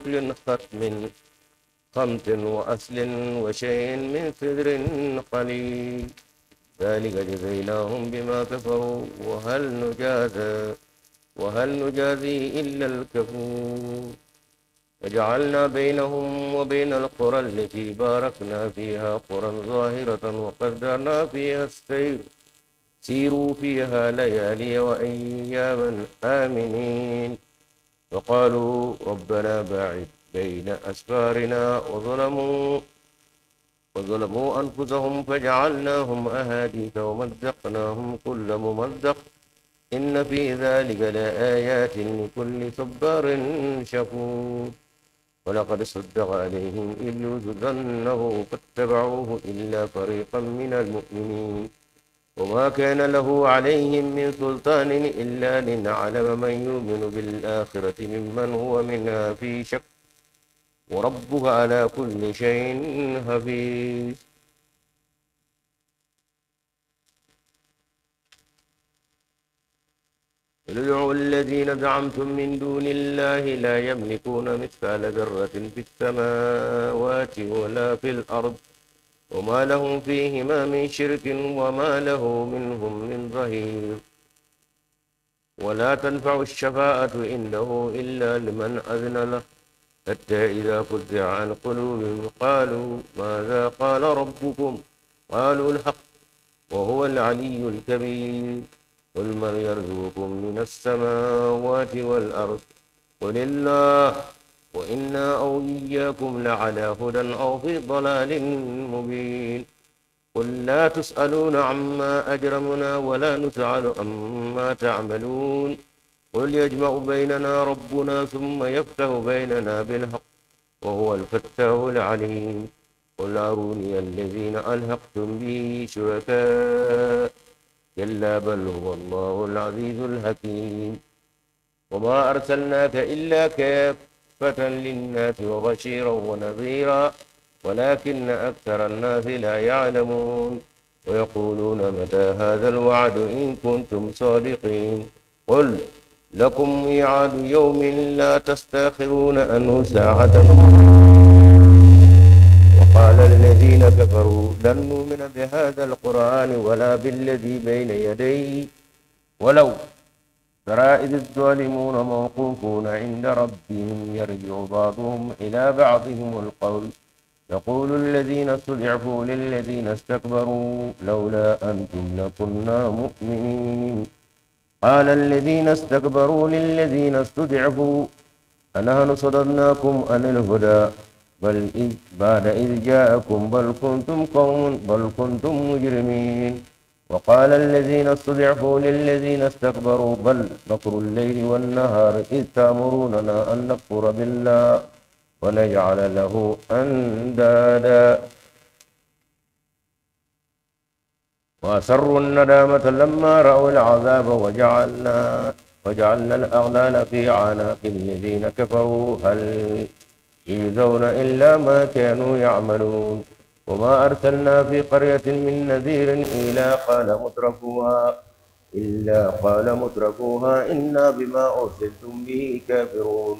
كل ختم خمط وأصل وشيء من سدر قليل ذلك جزيناهم بما كفروا وهل نجازي إلا الكفور وجعلنا بينهم وبين القرى التي باركنا فيها قرى ظاهرة وقدرنا فيها السير سيروا فيها ليالي وأياما آمنين وقالوا ربنا باعد بين أسفارنا وظلموا أنفسهم فجعلناهم أحاديث ومزقناهم كل ممزق إن في ذلك لآيات لكل صبار شكور ولقد صدق عليهم إبليس ظنه فاتبعوه إلا فريقا من المؤمنين وما كان له عليهم من سلطان إلا لنعلم من يؤمن بالآخرة ممن هو منها في شك وربك على كل شيء حفيظ ادعوا الذين زعمتم من دون الله لا يملكون مثقال ذرة في السماوات ولا في الأرض وما لهم فيهما من شرك وما له منهم من ظهير ولا تنفع الشفاعة عنده إلا لمن أذن له حتى إذا فزع عن قلوبهم قالوا ماذا قال ربكم قالوا الحق وهو العلي الكبير قل من يرزقكم من السماوات والأرض قل الله وإنا أو إياكم لعلى هدى أو في ضلال مبين قل لا تسألون عما أجرمنا ولا نسأل عما تعملون قل يجمع بيننا ربنا ثم يفتح بيننا بالحق وهو الفتاح العليم قل أروني الذين ألحقتم به شركاء كلا بل هو الله العزيز الحكيم وما أرسلناك إلا كافة للناس وبشيرا ونذيرا ولكن أكثر الناس لا يعلمون ويقولون متى هذا الوعد إن كنتم صادقين قل لكم ميعاد يوم لا تستأخرون عنه ساعة وقال الذين كفروا لن نؤمن بهذا القرآن ولا بالذي بين يديه ولو ترى إذ الظالمون موقوفون عند ربهم يرجع بعضهم إلى بعضهم القول يقول الذين استضعفوا للذين استكبروا لولا أنتم لكنا مؤمنين قال الذين استكبروا للذين استضعفوا أنحن صددناكم عن الهدى بعد إذ جاءكم بل كنتم مجرمين وقال الذين استضعفوا للذين استكبروا بل مكر الليل والنهار إذ تأمروننا أن نكفر بالله ونجعل له أندادا وأسروا الندامة لما رأوا العذاب وجعلنا الأغلال في أعناق الذين كفروا هل يجزون إلا ما كانوا يعملون وما أرسلنا في قرية من نذير إلا قال مترفوها إنا بما أرسلتم به كافرون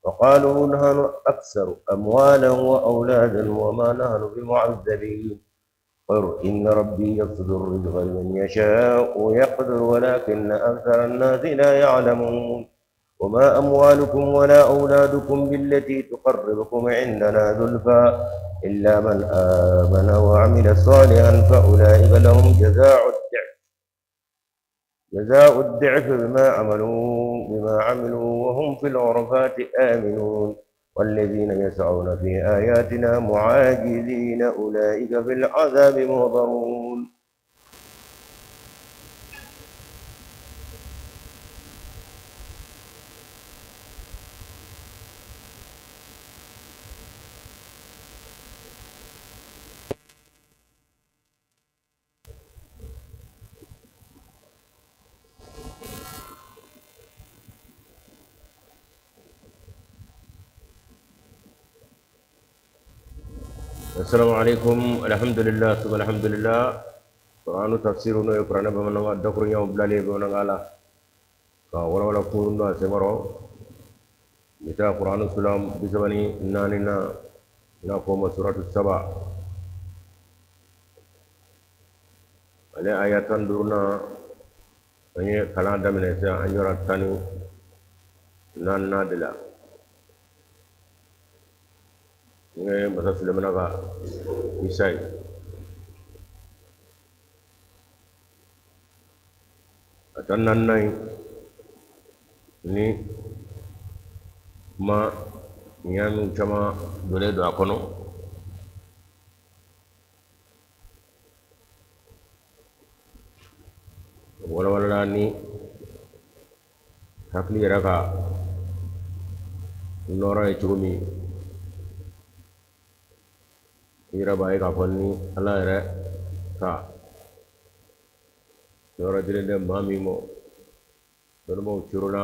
وقالوا نحن أكثر أموالا وأولادا وما نحن بمعذبين قل إن ربي يبسط الرزق لمن يشاء ويقدر ولكن أكثر الناس لا يعلمون وما أموالكم ولا أولادكم بالتي تقربكم عندنا زلفى إلا من آمن وعمل صالحا فأولئك لهم جزاء الضعف بما عملوا وهم في الغرفات آمنون والذين يسعون في آياتنا معاجزين أولئك في العذاب محضرون السلام عليكم الحمد لله ثم الحمد لله قرآن تفسيرنا يقرأنا بمن الدكتور يوم بلالي بمن الله ولا كون سمرو بتاع قرآن السلام بسبني ناننا نقوم سورة السبع على آيات درنا أن كلام دمنا أن يرى الثاني نان نادلا مثلا سلمنا كا إساي أتنان ناي ni ma ñaami cama dole do a kono wala ni hakli yɛrɛ ka nɔrɔ ye cogo min i yɛrɛ b'a ye k'a fɔ ni ala yɛrɛ ka nɔrɔ dilen tɛ maa min mɔ dɔnnibaw corona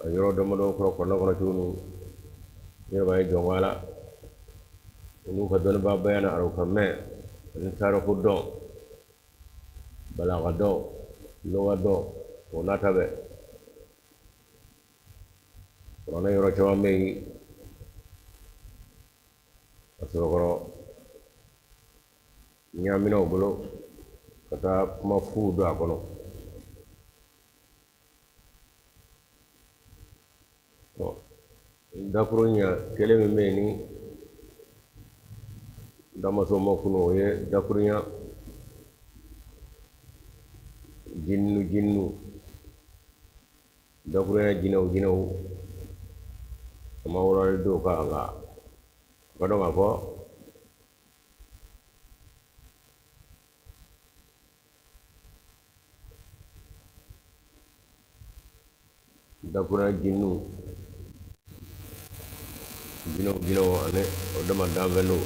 a yɔrɔ damadɔ kɔrɔ kɔnɔ kɔnɔ cogo min i yɛrɛ b'a ye jɔn la olu ka dɔnnibaa bayana araw ka mɛn ani taariko dɔn balaga dɔn lɔga dɔn o n'a ta bɛɛ kuranɛ yɔrɔ caman bɛ yen a sɔrɔkɔrɔ ɲaminaw bolo ka taa kuma fuw don a kɔnɔ dakuru ɲa kelen min bɛ yen ni damaso ma kunu o ye dakuru ɲa jinnu dakuru ɲa jinɛw a ma wɔrɔli don ka nka ka dɔn k'a fɔ dakuru ɲa jinɛw ani o dama danfɛn don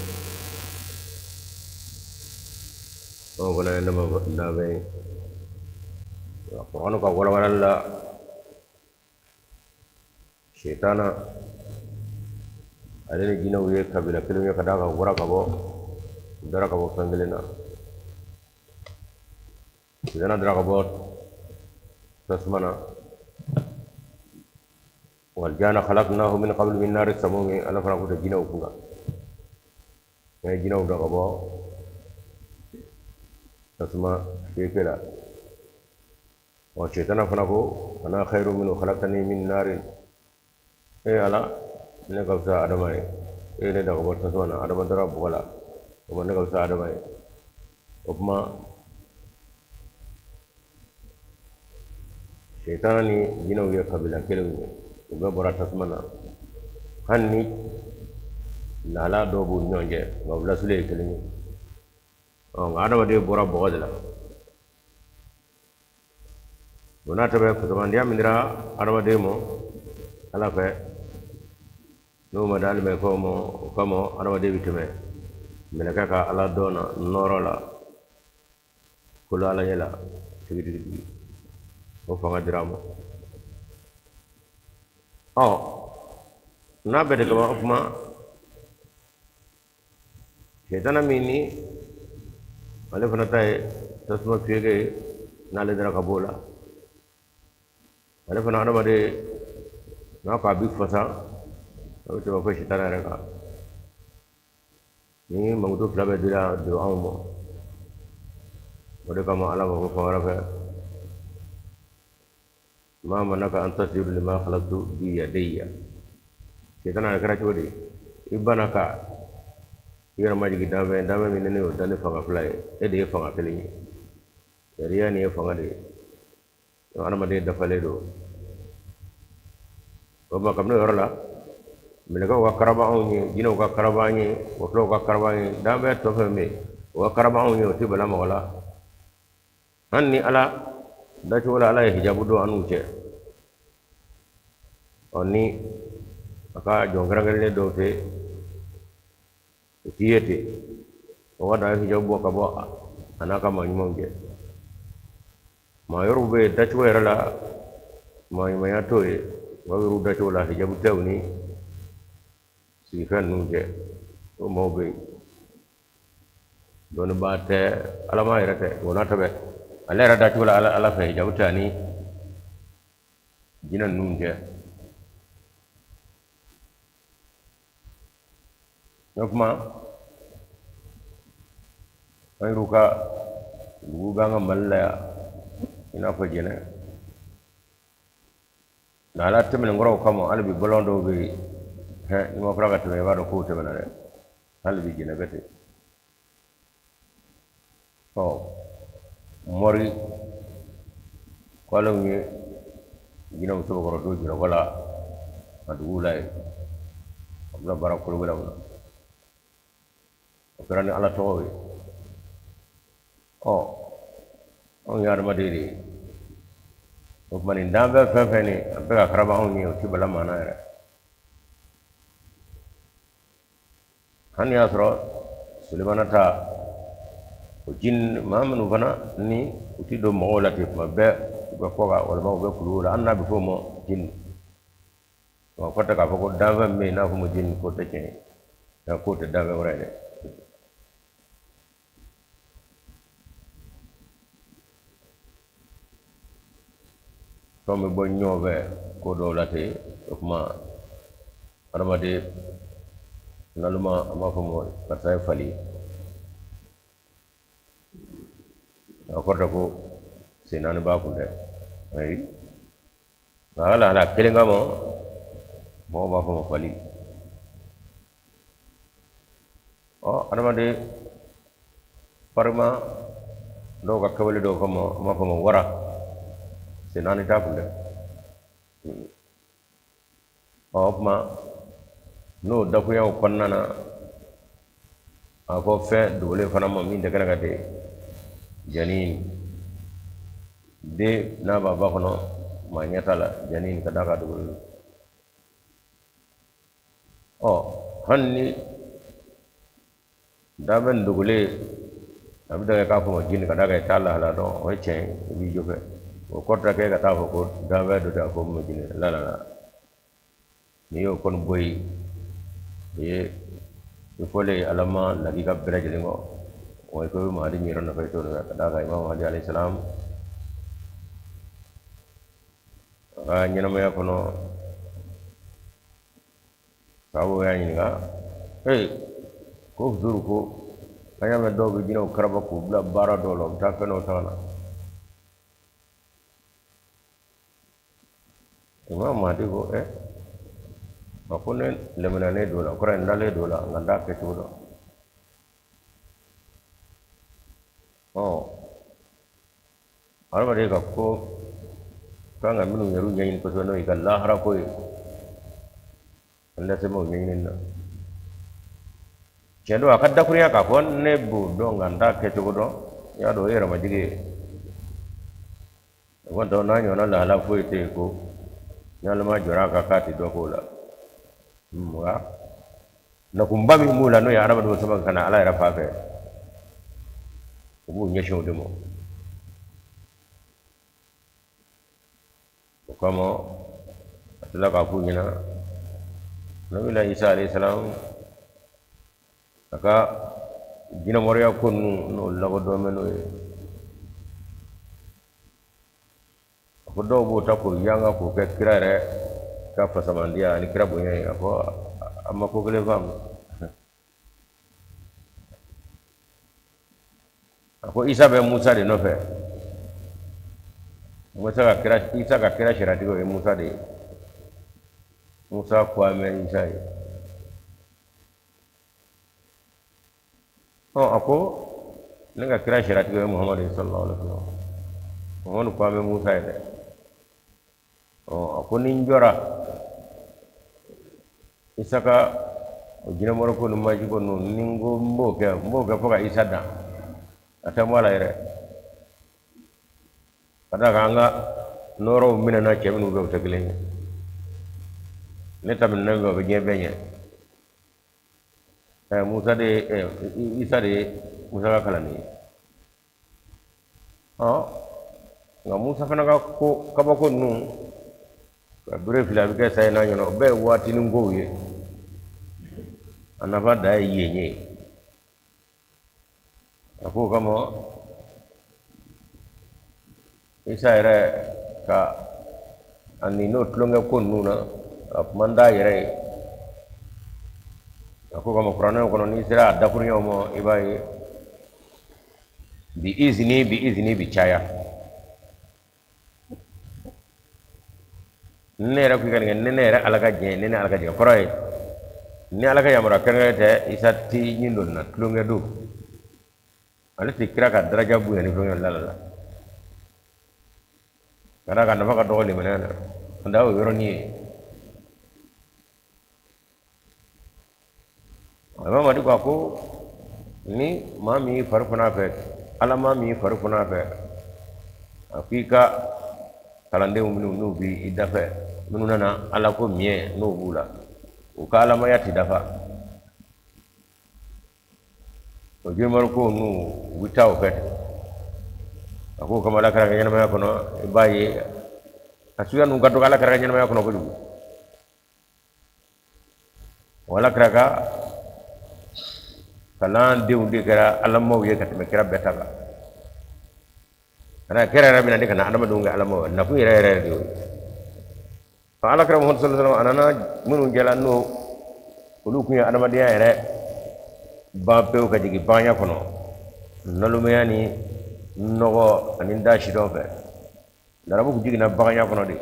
anw fana ye dama danfɛn ye kuranɛ ka walawalali la sitana ale ni jinɛw ye kabila kelen ye ka d'a kan u dara ka bɔ fɛn kelen na sitana dara ka bɔ tasuma na والجان خلقناه من قبل من نار السموم أنا فنا كنت جينا وكنا ما جينا ودا كبا تسمع في كلا وشيطان فنا كو أنا خير منه خلقتني من نار إيه على نكبس آدمي إيه لدا كبا تسمعنا آدم ترى بقلا وما نكبس آدمي وما شيطان جينا ويا قبيلة كلا u bɛ bɔra tasuma na hali ni lahala dɔw b'u ni ɲɔgɔn cɛ nka u lasulen ye kelen ye nka adamaden bɔra bɔgɔ de la o n'a tɛmɛ fasamandenya min dira adamaden ma ala fɛ n'o ma da alimɛkɛw ma o kama adamaden bɛ tɛmɛ mɛlɛkɛ ka ala dɔn na nɔɔrɔ la kolo ala ɲɛ la tigitigi o fanga dira a ma n'a bɛɛ de kama o kuma sitana min ni ale fana ta ye tasuma fiyɛkɛ ye n'ale dara ka b'o la ale fana adamaden n'a ko a bi fasa a bɛ tɛmɛ fo sitana yɛrɛ kan ni mankutu fila bɛɛ dira don anw ma o de kama ala b'a fɔ fan wɛrɛ fɛ ما منك أن تسجد لما خلقت بيدي sitana a kɛra cogo di i banna ka i yɛrɛ majigin danfɛn min ne y'o dan ni fanga fila ye e de ye fanga kelen ye sariya nin ye fanga de ye adamaden dafalen don o ma kabini o yɔrɔ la mɛlɛkɛw ka karaba anw ye jinɛw ka karaba an ye wɔfilaw ka karaba an ye danfɛn tɔ fɛn bɛ yen o ka karaba anw ye o tɛ bala mɔgɔ la hali ni ala dacogo la ala ye hijabu don an n'u cɛ ni a ka jɔn kɛrɛnkɛrɛnnen dɔw tɛ o t'i ye ten o ka da hijabu bɔ ka bɔ a n'a ka maa ɲumanw cɛ maa yɔrɔw bɛ yen dacogo yɛrɛ la maa ɲumanya t'o ye o ka yɔrɔw dacogo la hijabu tɛ u ni sigifɛn ninnu cɛ o maaw bɛ yen dɔnnibaa tɛ alama yɛrɛ tɛ o n'a tɛbɛ ale yɛrɛ dacogo la ala fɛ hijabu tɛ ani jinɛ ninnu cɛ kuma an ruka dugu banga malla ina fa jene na ala temen ngoro kama albi bolondo be he ni mo fraga te ba do ko te bana de albi jene bete mori kwalo ni gina mutu ko do jira wala adu ulai abla barakul wala operani ala to on yar madiri o mani ndambe fefeni abega karaba on ni o tibala mana era han yasro sulimanata o jin mamanu fana ni uti do mo lati mabbe ko koga wala mo be kulula annabi fo mo jin o kota ka ko dambe me na ko mo jin ko teke da ko te dambe wala comme bo ñove ko do late kuma aramade naluma ma ko mo patay fali akorda ko senani ba kunde ay wala ala kelenga mo ba ko mo fali aramade parma do ka kawle do ko mo ma ko mo wara senani ta kunde ma no da ko yaw konnana ako fe dole fana mo min de kana gade janin de na baba kono ma nyatala janin kada ka dole hanni da ben dugule abda ka ko jin kada ka tala hala do o chen bi jofe o kota ke ka ta ko da ba do ta ko mo jin la ni yo kon boy ye ifole alama lagi ka bere jelingo o ko ma di miro na fa to da ga imam ali alayhi salam nyina me kono sawo ya ni ga ko zuru ko aya me do bi jino karaba ko bla bara do lo ta feno tana imam ma di ko makone lemena ne dola kora ndale dola nganda ke tudo arba de ko kanga minu yeru nyin ko no igalla hara ko anda se mo nyin na kendo akadda kuriya ka fon ne bu do nganda ke tudo ya do yera majige wanda na nyona la la ko ite ko nyalma jora ka kati do ko la na kumbami mula no ya araba do saban kana ala ya rafa fe ubu nyesho demo kama atla ka ku nyina nabi la isa alayhi salam aka dina moriya ko no lago do meno ko do bo ta ko yanga ko ke kirare ka fasamandia ni kira bonya ko amma ko gele fam ko isa be musa de no fe musa ka kira shirati ko musa de musa ko ame isa ako nenga kira shirati ko muhammad sallallahu alaihi wasallam muhammad ko ame musa de ako ninjora isaka jina moro ko no maji ko no ningo mboga foga isada atamwala ire kada kanga noro mina na chemnu go teglenya neta min nango be nyebenye musa de isa de musa ka kala ni nga musa fana ka ko kabako nu bure fila bi ke say na nyono be wati ni ngoye anava da yenye ako kama isa era ka ani no tlonga ko nuna manda yere ako kama Qur'an ko ni sira dafur yomo ibai bi izni bi chaya ne ra ku kan ne ra alaga je ne alaga je koray ni alaga yamara kan te isatti nyindol na tulunge du ala tikra ka daraja bu ni tulunge la kada kan nafa ka dogoli menana ndaw yoro ni ama madi ko ni mami farfuna fe ala mami farfuna fe afika kalande umunu bi idafa mununa ala ko mie no bula o kala ma yati dafa o jemar ko nu witaw fe ako kamala kara nyana ma kono baye asuya nu gaddo kala kara nyana ma kono ko du wala kara kalan diundi kara alamo ye katme kira betala ana kira rabina de kana adama dunga alamo na fu ire do ala kara muhammad sallallahu alaihi wasallam anana munu jalanno ulu kuya adama dia ire ba pew ka digi banya kono nalumeyani nogo aninda shido fe darabu ku jigi na banya kono de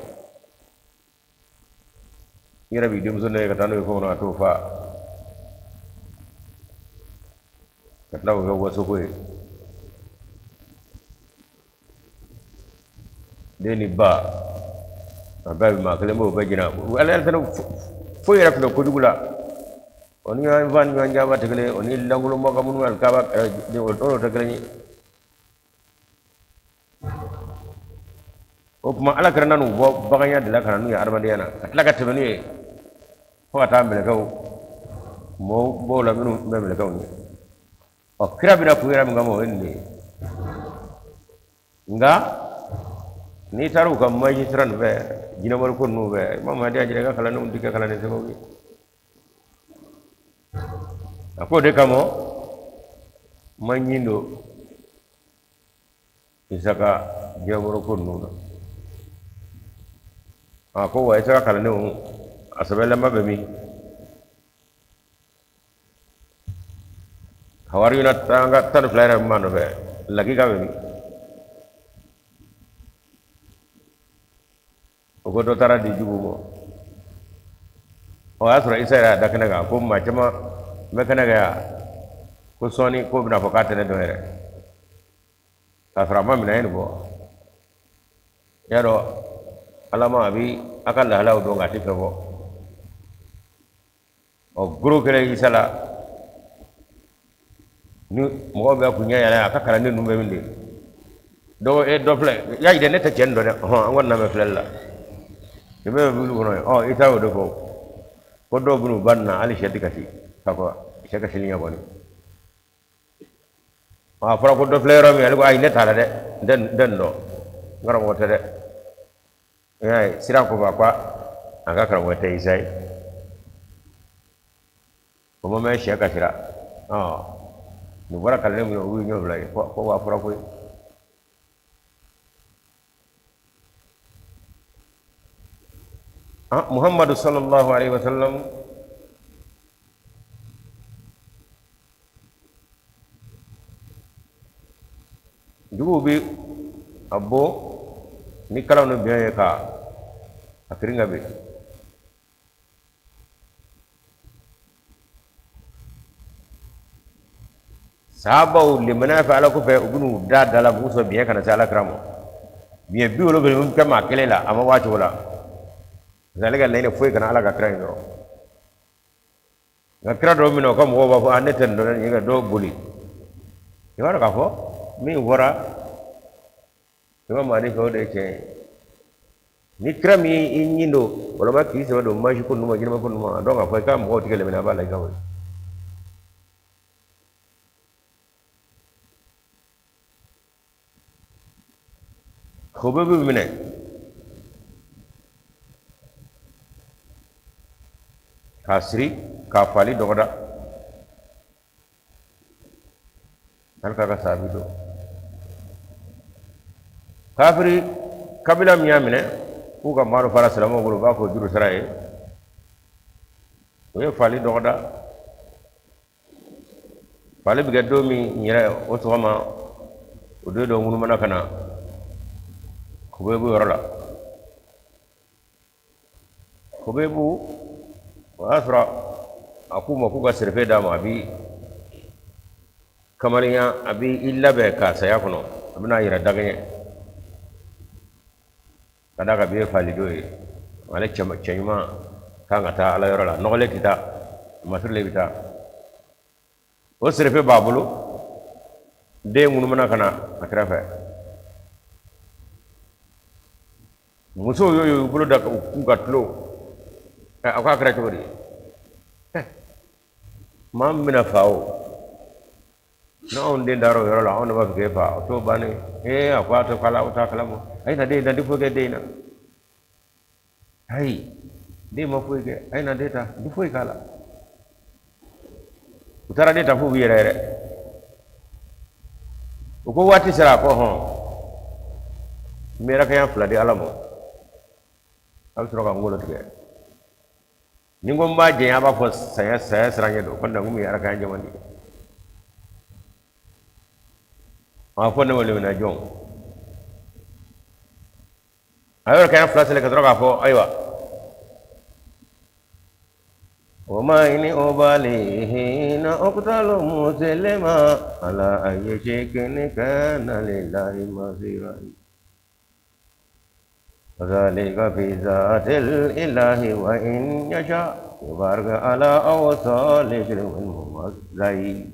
ira bi dem zonne ka tanu ko no atofa katlaw ga waso ko deni ba ababi ma kale mo bajina wala tan fo yara ko dugula oni van nyon jaba tegale oni langulo mo gamun wal kaba de o to tegale ni o kuma ala karana no bo baganya de la karanu ya armadiana katla katbe ni ko ata mbele kaw mo bo la minu mbele kaw ni o kirabina ku yara ngamo enni nga ni taru kam magistran be jina mar ko no be mama dia jere kala no dikka kala ne sebo bi ako de kamo manyindo isaka jina mar ko no ako wa isaka kala ne asabella mabe mi hawari na tanga tan flyer mano be lagi ka be mi ko do tara di jubu mo o asra isara dakana ga ko ma jama me kana ga ko soni ko bina fakata ne do here asra ma mina en bo yaro alama abi akalla halaw do ngati ko o guru kere isala ni mo be ku nya ya ka kala ni numbe minde do e do fle ya ide ne ta cendo de ho wonna me fle la be bulu kono o itaw do ko do bunu banna ali shedikati kako sheka silinya boni a fara ko do flero mi ali ko ay netala de den do ngara mo tede ay sira ko ba kwa anga kara wote isai ko mo me sheka sira ni wara kala mi wi nyo blay ko wa fara ko Muhammad sallallahu alaihi wasallam dubi abbo ni kala no biya ka akiringa be sahaba limana fa ala ko fe ubunu da dala buso biya kana sala kramo biya bi wolo be mun kama kelela ama wati wala zalika laina foi kana ala ka kran do ngakra do mino kam go ba fo aneten do ni ga do buli yawara ka fo mi wora ma mani ko de ke ni krami inyindo wala ma ki so do ma shi kunu ma gina ma kunu ma do ga fo kam go tikele mina ba la ga woni khobe bi mine kasri kafali dogoda halka ka sabido kafiri kabila miyamine ku ka maru fara salamo gulu ba ko juru saraye o ye fali dogoda pale bi gaddo mi nyira o to ma o do ngunu mana kana ko be bu yorala ko be bu wasra akuma ku ga serfe da ma bi kamariya abi illa be ka saya kono abuna yira daganye kada ka be falido e wala chama chayma kanga ta ala yorala nogale kita masurle bita o serfe babulu de ngunu mana kana akrafa muso yo bulu da ku gatlo aka kra chori mam mina fao na on de daro yoro la on ba ke fa to bane akwa to kala uta kala mo ai na de da difo ke de na ai de mo fu ke ai na de ta difo kala utara de ta fu yere ko wati sara ko hon mera kaya fula de alamo al tro ka ngolo tige ni ngom ba je ya ba fo saya saranya do ko ngum yara kaya jamani ma fo ne wala na jong ayo kaya fula sele ka tro ka fo aywa وما إني أباليه نأقتل مسلما على أي شيء كان لله مصيرا وذلك في ذات الإله وإن يشاء يبارك على أوصال الممزي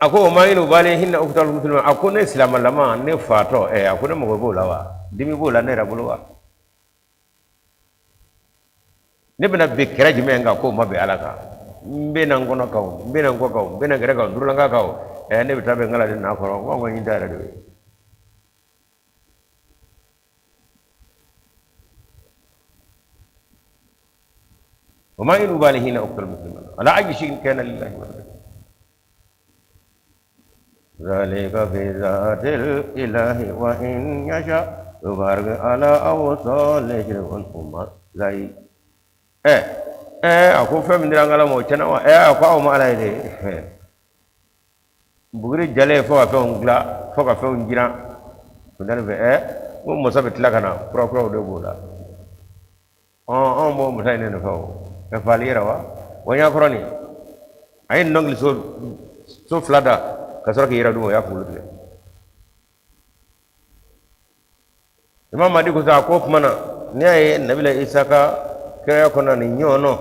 أكو ما إني أباليه نأقتل مسلما أكو نسلم لما نفاتو أكو نمغبولا دمي بولا نيرا بولوا ne bena be kera jime nga ko mabe alaka mbe na ngono kaw mbe na ngo kaw mbe na gere kaw durla nga kaw ne bita be ngala de na ko ngo nyi dara de وما إن بالهين أقتل المسلمين على أي شيء كان لله ذلك في ذات الإله وإن يشاء يبارك على أوصال الأمة زي ako fem ndirangala mo chana wa ako aw mala ide bugri jale fo ka ngla fo ka fe ngira ndal be mo sabe tilakana pro de bola mo tay ne fo e falira wa nya koroni ay nongli so flada ka soro ke yira dum ya fulu de imam madi ko sa ko mana ne ay nabila isaka kaya kono ni nyono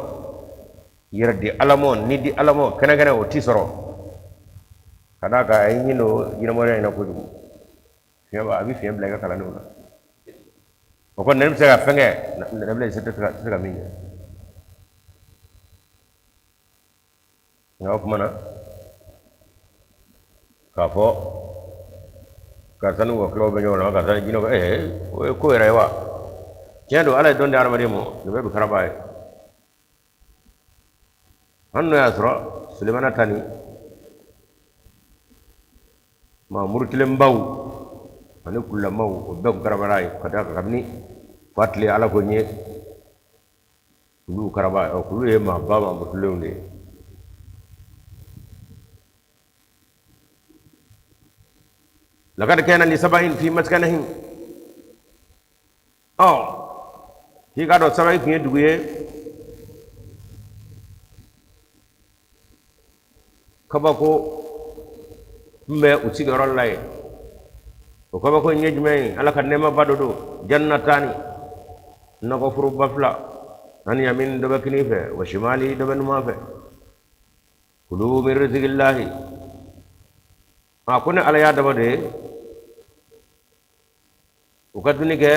yerdi alamo ni di alamo kana o tisoro kada ka ay nyino jina mo na ko dum fiaba abi fiam bla kala no ko kon nem se ga fenge nem le se ga minya ngaw ko mana ka fo ka sanu ko klo be nyono ka tan jino ko rewa kendo ala don dar marimo no be karabaye anno yasra sulemana tani ma murtile mbaw ane kulla maw o be karabaye kada kabni fatli ala ko nye kulu karabaye o kulu e ma baba murtile unde laqad kana li sabain fi maskanihim hika do sabai kinye duguye kabako mbe uci garo lai o kabako nyejme ala kanema badodo jannatani nako furu bafla an yamin do bakini fe wa shimali do benuma fe kulu min rizqillahi akune ala ya dabade ukaduni ke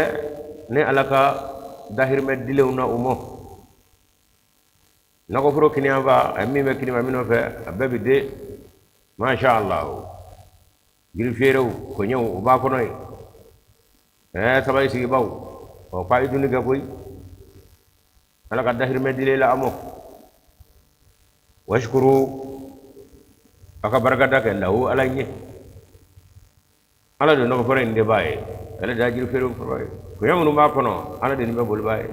ne alaka dahir me dilewna umo nako furo kiniya ba ammi me kinima mino fe ababi de ma sha Allah gil ferew ko nyaw ba ko noy sabay si baw o fay duni ga koy alaka dahir me dilela amo washkuru aka baragada ke lahu alanye ala do nako foro inde baye ala da gil ferew foro ko yamunu ma kono ala de be bol baye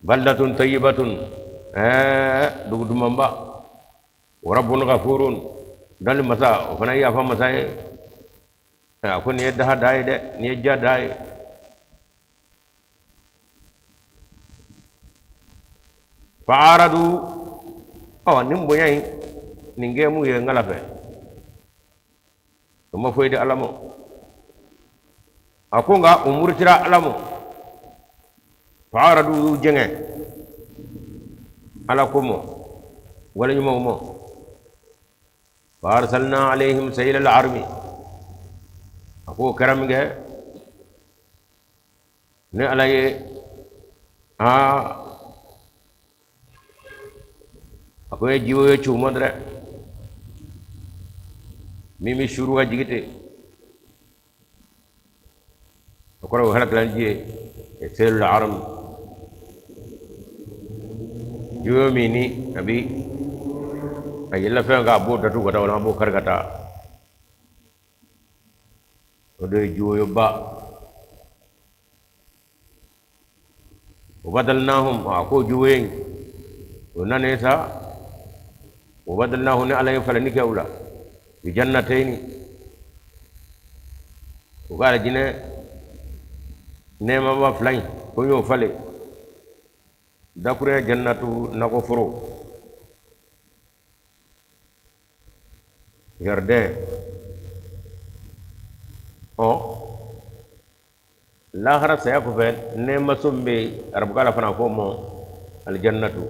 baldatun tayyibatun dugu dumamba wa rabbun ghafurun dal masa fana ya fa masa ko ni da dai de ni ja dai fa'aradu nim boyai ninge mu ye ngalafe ma foyde alamo akunga umurtira alamo fa'aradu jenge ala komo wala nyumo mo farsalna alaihim sayl al-armi ako karam ge ne alaye ako e jiwo yo chumandre mimi shuru ga jigite ko ro halak lan ji e sayl al-arm yomini abi ayilla fe ga bo datu gata wala bo kargata odo joyo ba وبدلناهم اكو جوين وننسا وبدلناهم على فلنك اولى بجنتين وقال جنة نعم ما فلان كيو فلي دكورة جنة نغفرو جردين lahara saya ko fen ne masumbe arab kala fana ko mo al jannatu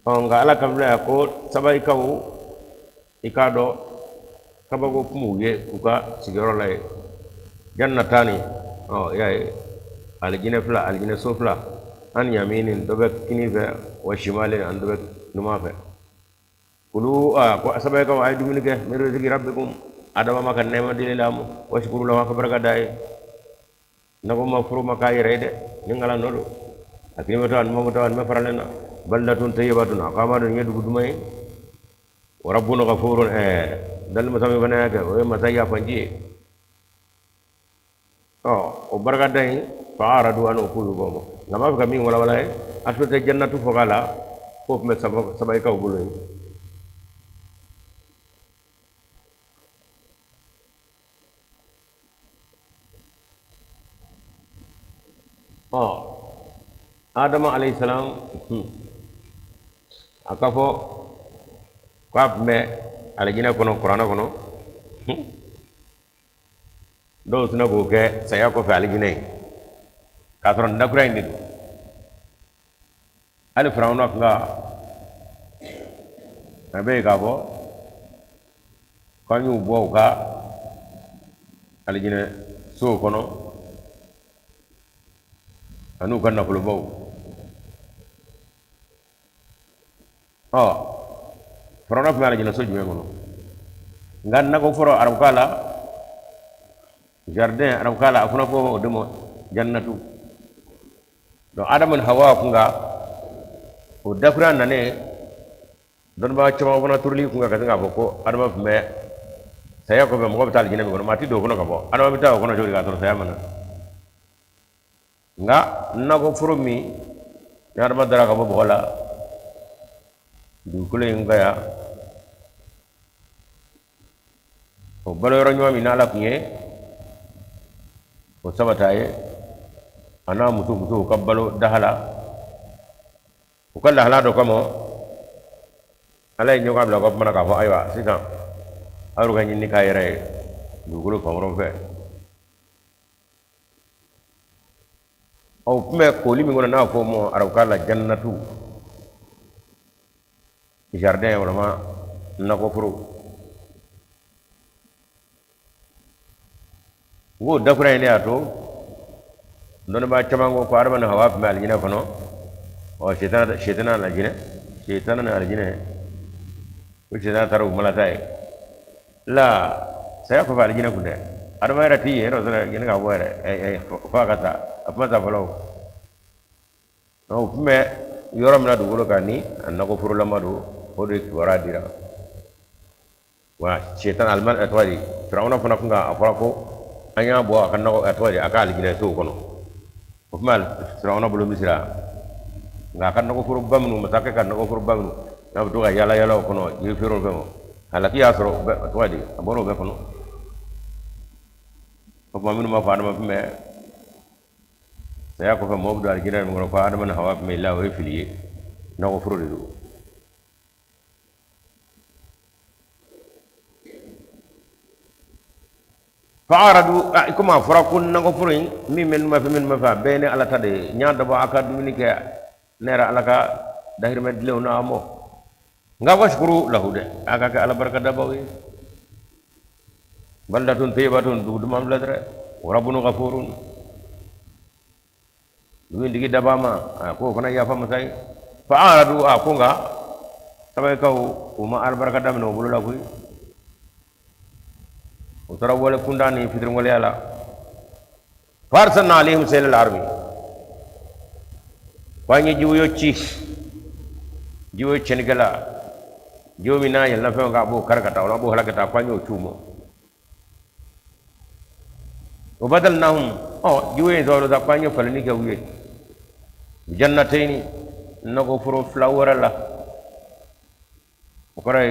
nga ala kabla ko sabai kaw ikado kabago kumuye kuka sigoro lay jannatani yaay al jinna fla al jinna sufla an yaminin dobe kinife wa shimalin an dobe numafe kulu ko asabe ko ay dumini ke min rizqi rabbikum adama maka nema dililamu washkuru lahu ka baraka dai nako ma furu maka yirede ni ngala nodo akima tan mo tan ma faralena ballatun tayyibatun aqamadun yedu dumay wa rabbuna ghafurun dal masami banaka o masaya panji o baraka dai fa aradu an ukulu gomo ngama ka min wala wala asbata jannatu fogala ko me sabay ka buloy Adam alayhi salam akafo kwap me alajina kono qur'ana kono do suna go ke saya ko fa alijina katron nakura indi ali frawno nga abe gabo kanyu bo ga alijina so kono anu kan nakulu bau frono fi mala jina soju ngono ngan nako foro arab kala jardin arab kala afuna ko demo jannatu do adamun hawa kunga o dafra nane don ba chama fona turli kunga ka nga boko adama me saya ko be mo ko tal jina ngono mati do kono ka bo adama bi taw kono jori ka to saya mana nga nako foro mi adama dara ka bo bola du kule ngaya o balo ro nyomi nala kunye o sabataye ana mutu kabbalo dahala o kala hala do kamo alay nyoga bla ko mana ka fo aywa sita aru ga nyini kayre du kule ko ro fe o kume ko limi ngona na fo mo araw kala jannatu jardin wala ma nako furu wo dafra ene ato don ba chamango ko arba na hawa mal jina kono o shaytan na jina ko shaytan taru malatai la saya ko bal jina kunde arba rati ero zara jina ga wore fa kata apa ta bolo no me yoram na dugulo kani nako furu lamadu hodek waradira wa syaitan alman atwadi firauna fana kunga afrako anya bo akan no atwadi akal gina to kono o mal firawna bulu misra nga kan no furu bamnu matake kan no furu bamnu na to ga yala yala kono ji firo be mo ala ki asro atwadi aboro be kono o ma minu ma fa ma me saya ko fa mo do al gina mo ko adama na hawa me la we filiye no furu de فعرضوا كما فرقون نغفرين ممن ما فا بين على تدي نيا دبا اكاديميك نرا على داير مدلو نامو nga washkuru lahu de aga ka ala barka dabawi baldatun tayyibatun du mam ladre wa rabbun ghafurun du ndigi dabama ko kona ya fam say fa aradu ko nga tabay kaw uma al barka dam no bulu la kuy utara wala kundani fitr wala yala farsanna alayhim sayyidul armi wani jiwo ci jiwo cenigala jiwo mina yalla fa nga bo karkata wala bo halakata kwanyo tumo وبدلناهم جوي زورو دا كانيو فلني جوي جنتين نغفروا فلاور الله وكراي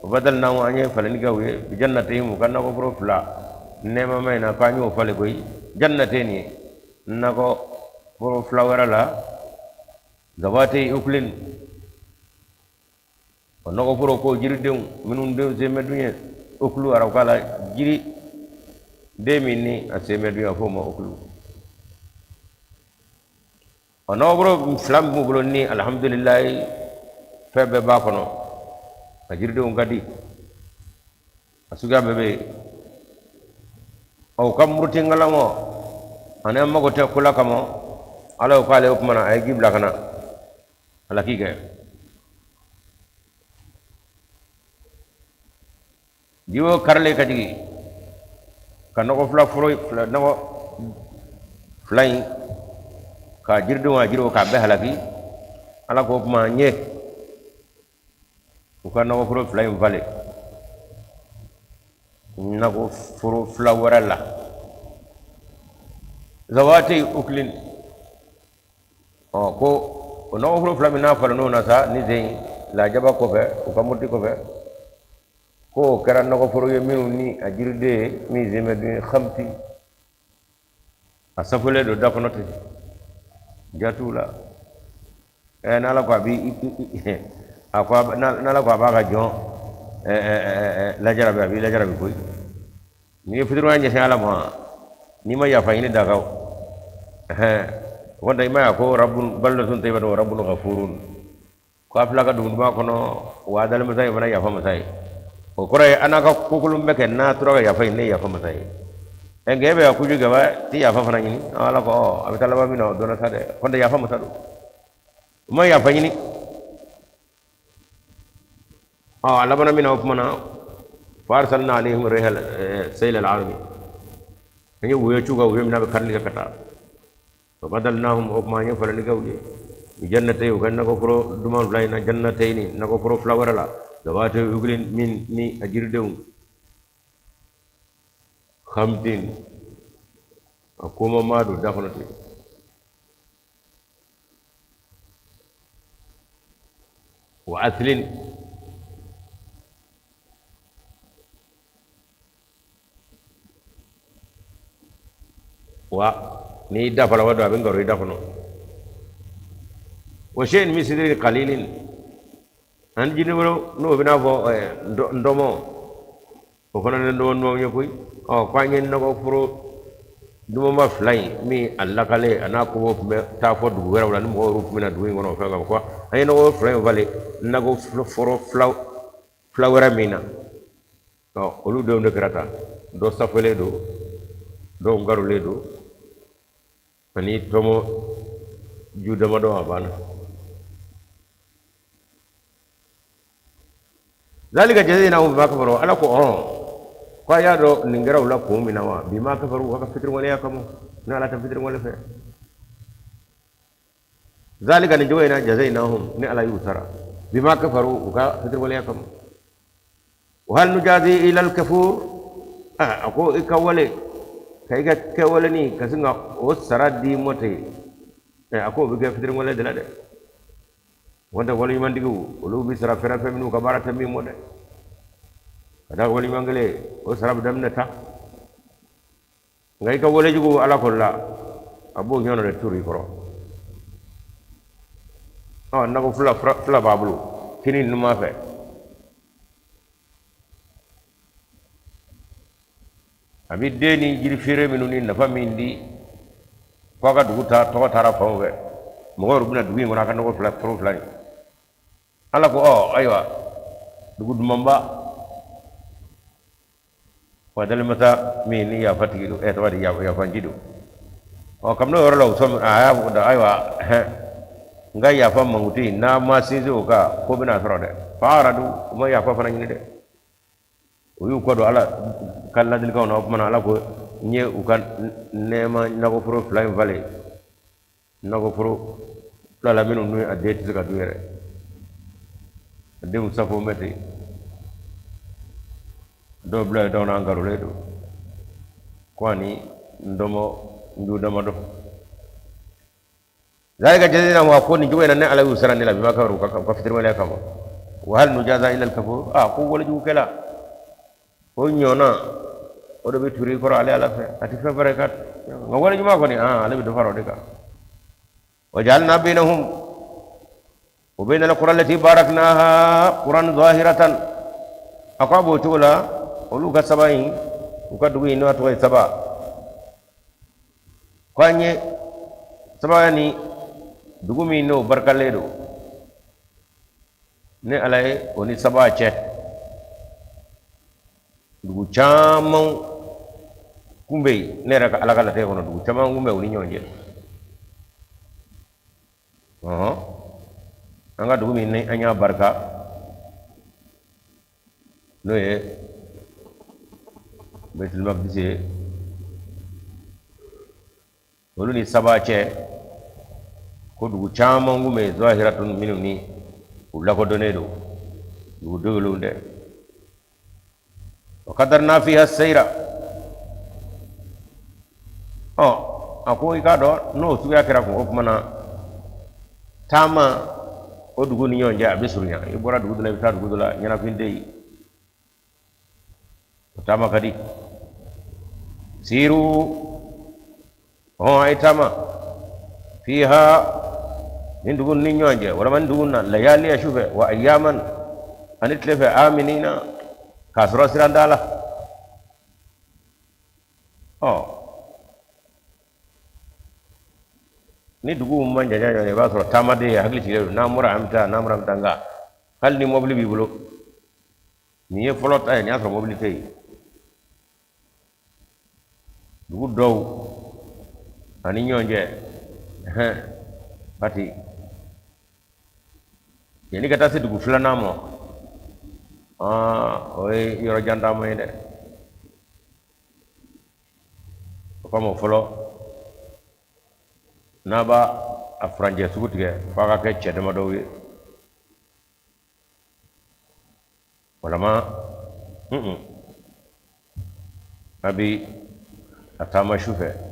وبدلناهم اني فلني جوي بجنتين وكان نغفروا فلا نيما مينا كانيو فلغوي جنتين نغفروا فلاور الله ذواتي اكلين ونغفروا كو جيردم منون دو زمدوني اكلو اراكالا جيري demini aseme duya foma okulu onobro flam mu bolo ni alhamdulillah febe ba kono ajirde on gadi asuga bebe o kam murti ngalamo ane mago te kula kamo ala ko ale upmana ay gibla kana ala kike diwo karle kadigi kanoko fla furo fla nako flying ka jirdu wa jiro ka be halaki ala ko ma nye ko kanoko furo flying vale nako furo fla warala zawati uklin ko nako furo fla mina fala no na sa ni zein la jaba ko be ko kamuti ko be ko kera nako foro ye minu ni ajirde mi zeme bi khamti asafule do dakonote jatula nala ko bi akwa nala ko ba ga jon la jarabe koy ni fitru anje sala ma ni ma ya fayni daga wonda ima ko rabbun ballatun tayyibatu rabbun ghafurun ko afla ga dum ba kono wadal masay bana ya fa masay o kore anaka kukulum beke na troga ya fay ne ya fa masay engebe ya kuju gaba ti ya fa fana ni ala ko abitala ba mino dona sade konde ya fa masadu mo ya fa ni ala bana mino upmana farsalna alaihim rihal sayl alarmi ni wuyo chuga wuyo mina be karli kata to badalnahum upma ni falani gawli jannatay uganna ko pro dumal layna jannatayni nako pro flower la dawate uglin min ni ajirdeum khamdin akuma madu dafanati wa athlin wa ni dafala wado abin garo dafano wa shay'in min sidri qalilin an jini wuro no bina fo ndomo o kono ndo no nyokuy o kwanyen nako furo duma ma flay mi alla kale ana ko ta fo du wera wala mo ru mina du ngono fa ko ay no flay vale nako furo flawera mina to olu do ndo krata do safele do ngarule do ani tomo judama do abana ذلك جزيناهم بما كفروا على كو كو يادو نغراو لا كو منوا بما كفروا وكفر ولا يكم نالا تفكر ولا في ذلك نجوينا جزيناهم نالا يسرا بما كفروا وكفر ولا يكم وهل نجازي الى الكفور اكو اكولي kai ga ke wala ni kasinga o saradi mote ako be ga fitrin wala dala de wanda wala man digu olu bi sara fera feminu ka barata mi mode kada wala mangale o sarab damna ta ngai ka wala jugo ala kolla abo nyono de turi koro na ko fula babulu kini numa fe abi deni jiri fere minu ni nafa min di foga duguta to tara fawwe mo rubuna dugi ngona kan ko fula ni ala ko aywa dugu dumamba wadal mata min ya fatigido to wadi ya fanjido kam no orlo so aya da aywa ngai ya fa manguti na ma sinzo ka ko bina soro de faradu mo ya fa fana ni de uyu ko do ala kala dil ko no mana ala ko nye ukan nema nako pro flying valley nako pro la minu nu adeti ka duere de musafo meti do bla do na ngaru ledo kwani ndomo ndudama do zalika jazina wa kuni juwena ne ala usara ne la bima karu ka fitir wala kama wa hal nujaza ila al kafur ko wala ju kala o nyona o do be turi ko ala fe ati fe barakat ngawala juma ko ni ala be do faro de ka wajalna bainahum wa bain al qura allati baraknaha quran zahiratan aqabu tula ulu ka sabai ukadu ino to saba kwanye sabani dugumi no barkaledo ne alay oni saba che dugu caman kumbe ne raka alaka la te kono dugu caman kumbe oni nyonje anga dugumi ne anya barka no ye betul maqdis olu ni saba che ko dugu caman gume zahiratun minuni ulla ko donedo dugu dogolunde wa qadarna fiha sayra ako ikado no suya kira ko mana tama o dugu ni nyonje abisurunya ibora dugu dula bita dugu dula nyana finde tama kadi siru ay tama fiha min dugun ni nyonje wala man dugunna layali ashufe wa ayyaman anitlefe aminina kasro sirandala ni dugu manja nyanya ne basro tamade hagli tiredo namura amta nga hal ni mobli bi bulo ni ye folot ay ni afro mobli tay dugu dow ani nyonje pati yani kata si dugu fulana mo oy yoro janda mo de ko mo folo naba afranje sugutige faga ke chedema do wi wala ma abi atama shufe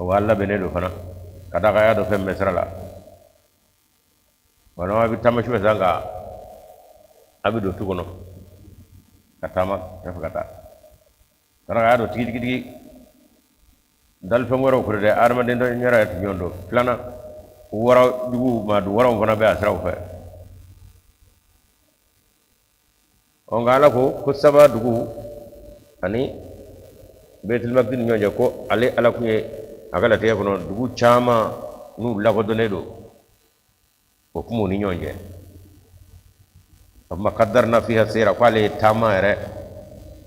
walla benedo fana kada kaya do femme srala wala abi tama shufe zanga abi do tugono katama kata kada kaya do tigi dal fam waro ko de arma de nyara to nyondo plana wara dugu ma du wara fana be asraw fa on gala ko saba dugu ani betul maqdis nyonje ko ale ala kuye agala te ko non dugu chama nu la ko donedo ko kumo ni nyonje amma qaddarna fiha sira qale tama re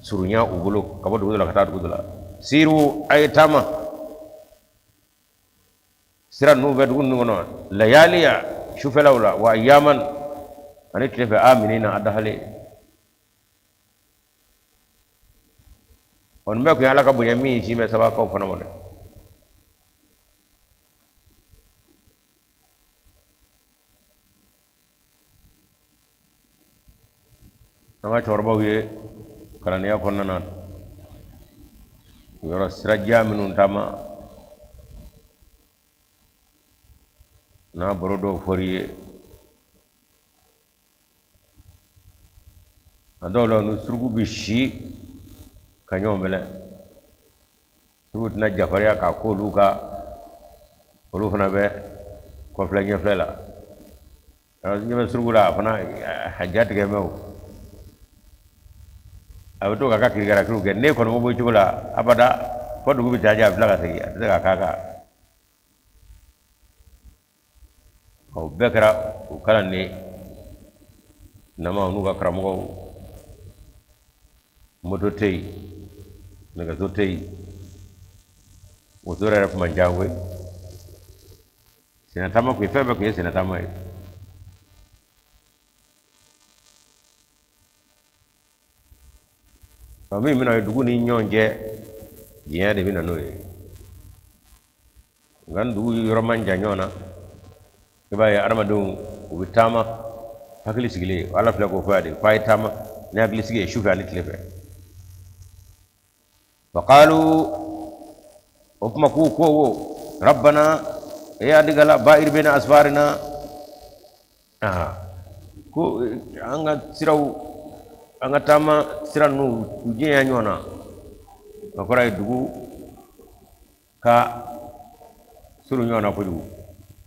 surunya ubulo kabo dugu la kata dugu la siru ay tama sira nu be dugu non layaliya shufalawla wa ayyaman ani tefe aminina adahale on me ko yalla ka bunya mi ci me saba ko fana mo de nga chorba wiye karaniya konnana yoro sira jaminun tama na borodo foriye adolo nu surgu bishi kanyo mele surgu na jafariya ka ko luka olu fana be ko fla nyefle la nyeme surgu la fana hajat ge mew abuto ka kirigara kru ge ne ko mo boy chugula abada ko dugu bi taja fla ka tegi daga kaka ko bekra ko kala ne nama nu ka karamo moto tey naga zo tey wotore rap manjangwe sina tama ko febe ko sina tama ami mina dugu ni nyonje jiya de bina noye gandu yoro manja nyona ibay armadum ubitama hakli sigile wala fla ko faade fay tama ne hakli sige shufa ali tlefe faqalu ukma ko rabbana ya digala ba'ir bina asfarina ko anga siraw anga tama siranu ujiya nyona akora dugu ka suru nyona ko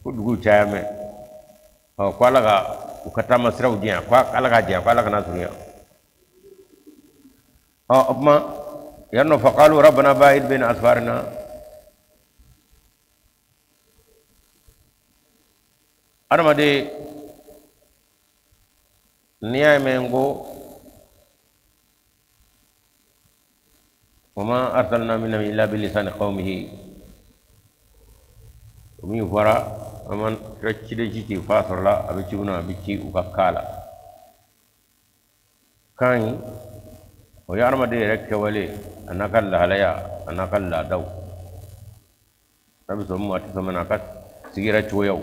dugu chayame ko alaga ukatama siraw ujiya ko alaga jiya ko alaga nasuriya apma yanno faqalu rabbana ba'id baina asfarina armade niya mengo وما أرسلنا من نبي إلا بلسان قومه ومن فرا ومن رشد جيتي فاصر لا أبتشونا بيتي وكالا كان ويارم دي رك ولي أنك الله ليا أنك الله دو نبي سمو أتسمنا كات سيرة شويو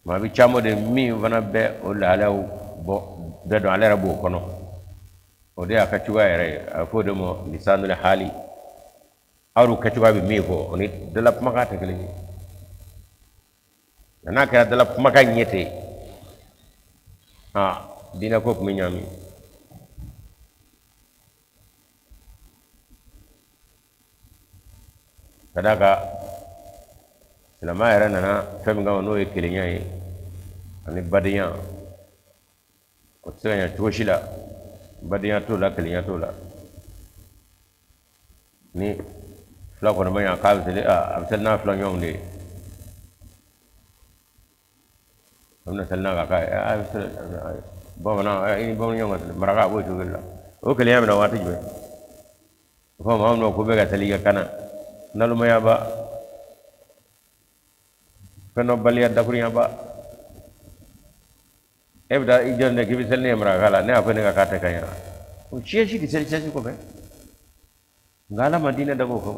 ما بيشامو دي مي فنا بي ولا عليو بدو على ربو كنو ode akachuga yare afodo mo lisanul hali aru kachuga bi miko oni dalap maka tekele na ka dalap maka nyete dina ko mi nyami kadaka selama yare nana fem ga no ekele nyai ani badiyan o tsanya toshila badiya to la kaliya to la ni fla ko ma ya ka tele absal na fla nyom de amna salna ka absal bo na ini bo nyom maraga bo to la o kaliya na wati be ko ma no ko be ga tali ga kana nalu ma ya ba feno baliya da kuriya ba ebda ijonne gibi selne mara gala ne afene ka kata kanya o cheshi ki selchi ko be ngala madina dago ko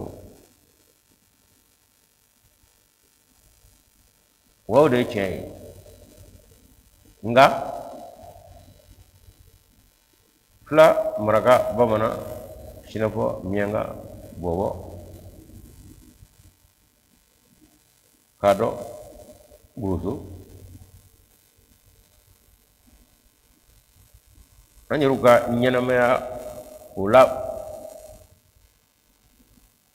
wo de che nga fla maraga bamana sinafo mianga bobo kado burusu anyiruka nyanamaya ula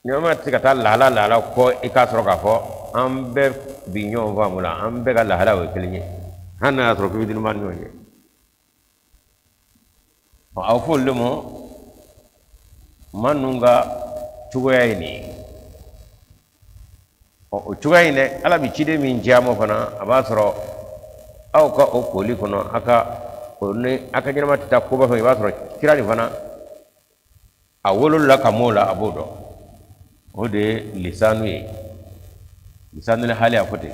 nyama tikata la ko ikasro ka fo ambe binyo vamula ambe ga la we kelinye hana asro ko bidin man nyoye aw fo lemo manunga tugoyini o tugoyine ala bi cide min jamo fana abasro aw ka o koli kono aka ne aka nyama tita ko ba fa ibasro kirani fana awolul la kamola abodo ode lisanu ye lisanu le hali akote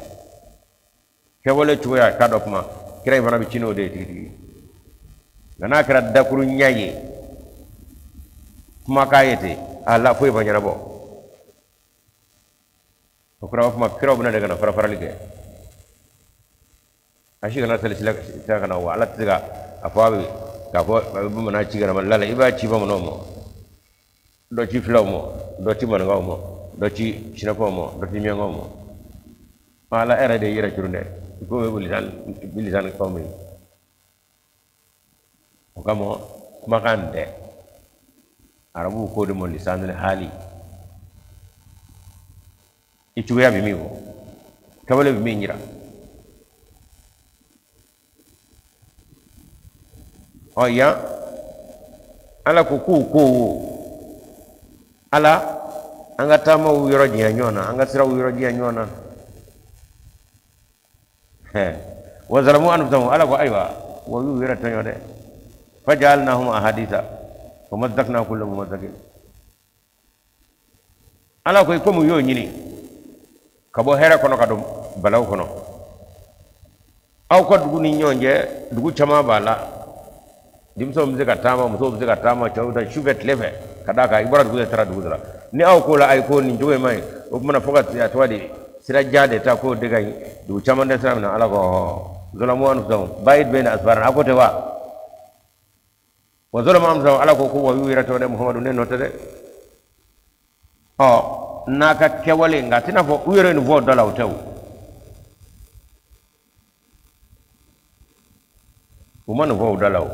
kewole chuya kado kuma kirai fana bi chino de tigi gana kira dakuru nyaye kuma kayete ala foy ba nyana bo okra kuma kira buna daga na fara fara lige ashi gana sel sila kana wa ala tiga afawi ka ko bu mana ci gara lala iba ci ba mo do ci flaw mo do ci man ngaw mo do ci sinako mo do ci mi ngaw mo ala era de yira curunde ko be bilisan ko mi o kamo makande arabu ko de mo lisanul hali itu ya bi mi wo kawale bi mi nyira o ya ala ko ala anga tama wiro jiya nyona anga sira wiro jiya nyona wa zalamu anfusahum ala ko aywa wa wiro tanyo de fajalnahum ahaditha wa mazzaqna kullu mumazzakin ala ko mu yo nyini kabo hera kono kadum balaw kono aw ko dugu ni nyonje dugu chama bala dimso mzika tama muso mzika tama chawda shuvet leve kadaka ibara dugu tara dugu dara ni aw ko la ay ko ni jowe mai o mana fokat ya twadi sira jade ta ko diga dugu chama de sira na ala ko zalamu anfusahum bayit bayna asbaran akote wa zalamu anfusahum ala ko wa wira to de muhammadu ne notade naka kewale ngatina fo wira ni vo dalaw taw umanu vo dalaw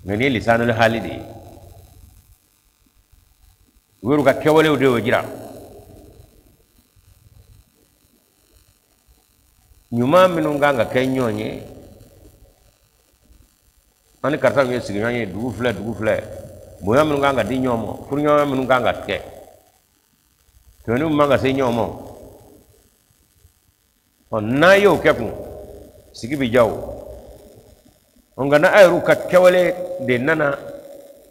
ngani lisanul halidi wiru ka kewale de wajira nyuma minu nganga kenyonye ani karta ngi signyanye dugu fle boya minu nganga di nyomo pour nyoma minu nganga ke to ni manga se nyomo on nayo kepu sigibi jaw on gana ayru ka kewale de nana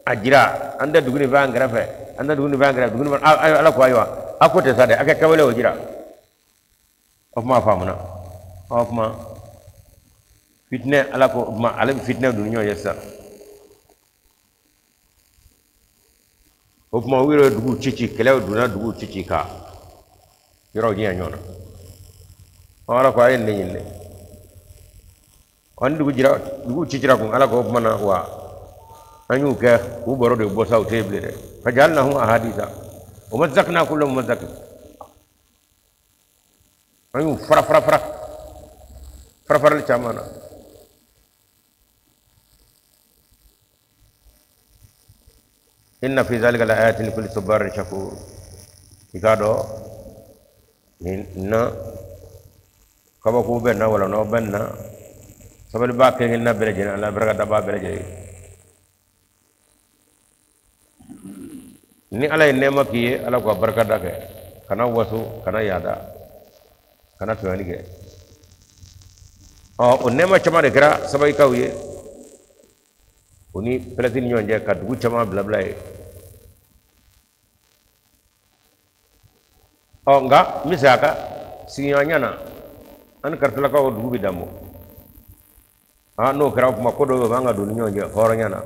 ajira anda duguni bangra fe anda duguni bangra duguni ala ko aywa akote sade aka kewale wajira of ma famuna of ma fitne ala ko ma ala fitne du ñoo yessa of ma wiro dugu cici kelew duna dugu cici ka yoro ñe ñona ala ko ay ne ñille on dugu jira dugu cici ra ko ala ko mana wa anyu ke u boro de bo saw table de fajalnahu ahaditha wa mazzaqna kullu mumazzaq anyu fara le chamana inna fi zalika la ayatin li kulli sabarin shakur ikado inna kaba ko benna wala no benna sabal ba ke na beleje ala baraka da ba beleje ni ala nema ki ala ko baraka da ke kana wasu kana yada kana tuani ke o nema chama de gra sabai kawye uni pelatin nyonje ka dugu chama blabla o nga misaka sinyanya na an kartala ka dugu bidamu no kra kuma kodo banga du nyonje horanya na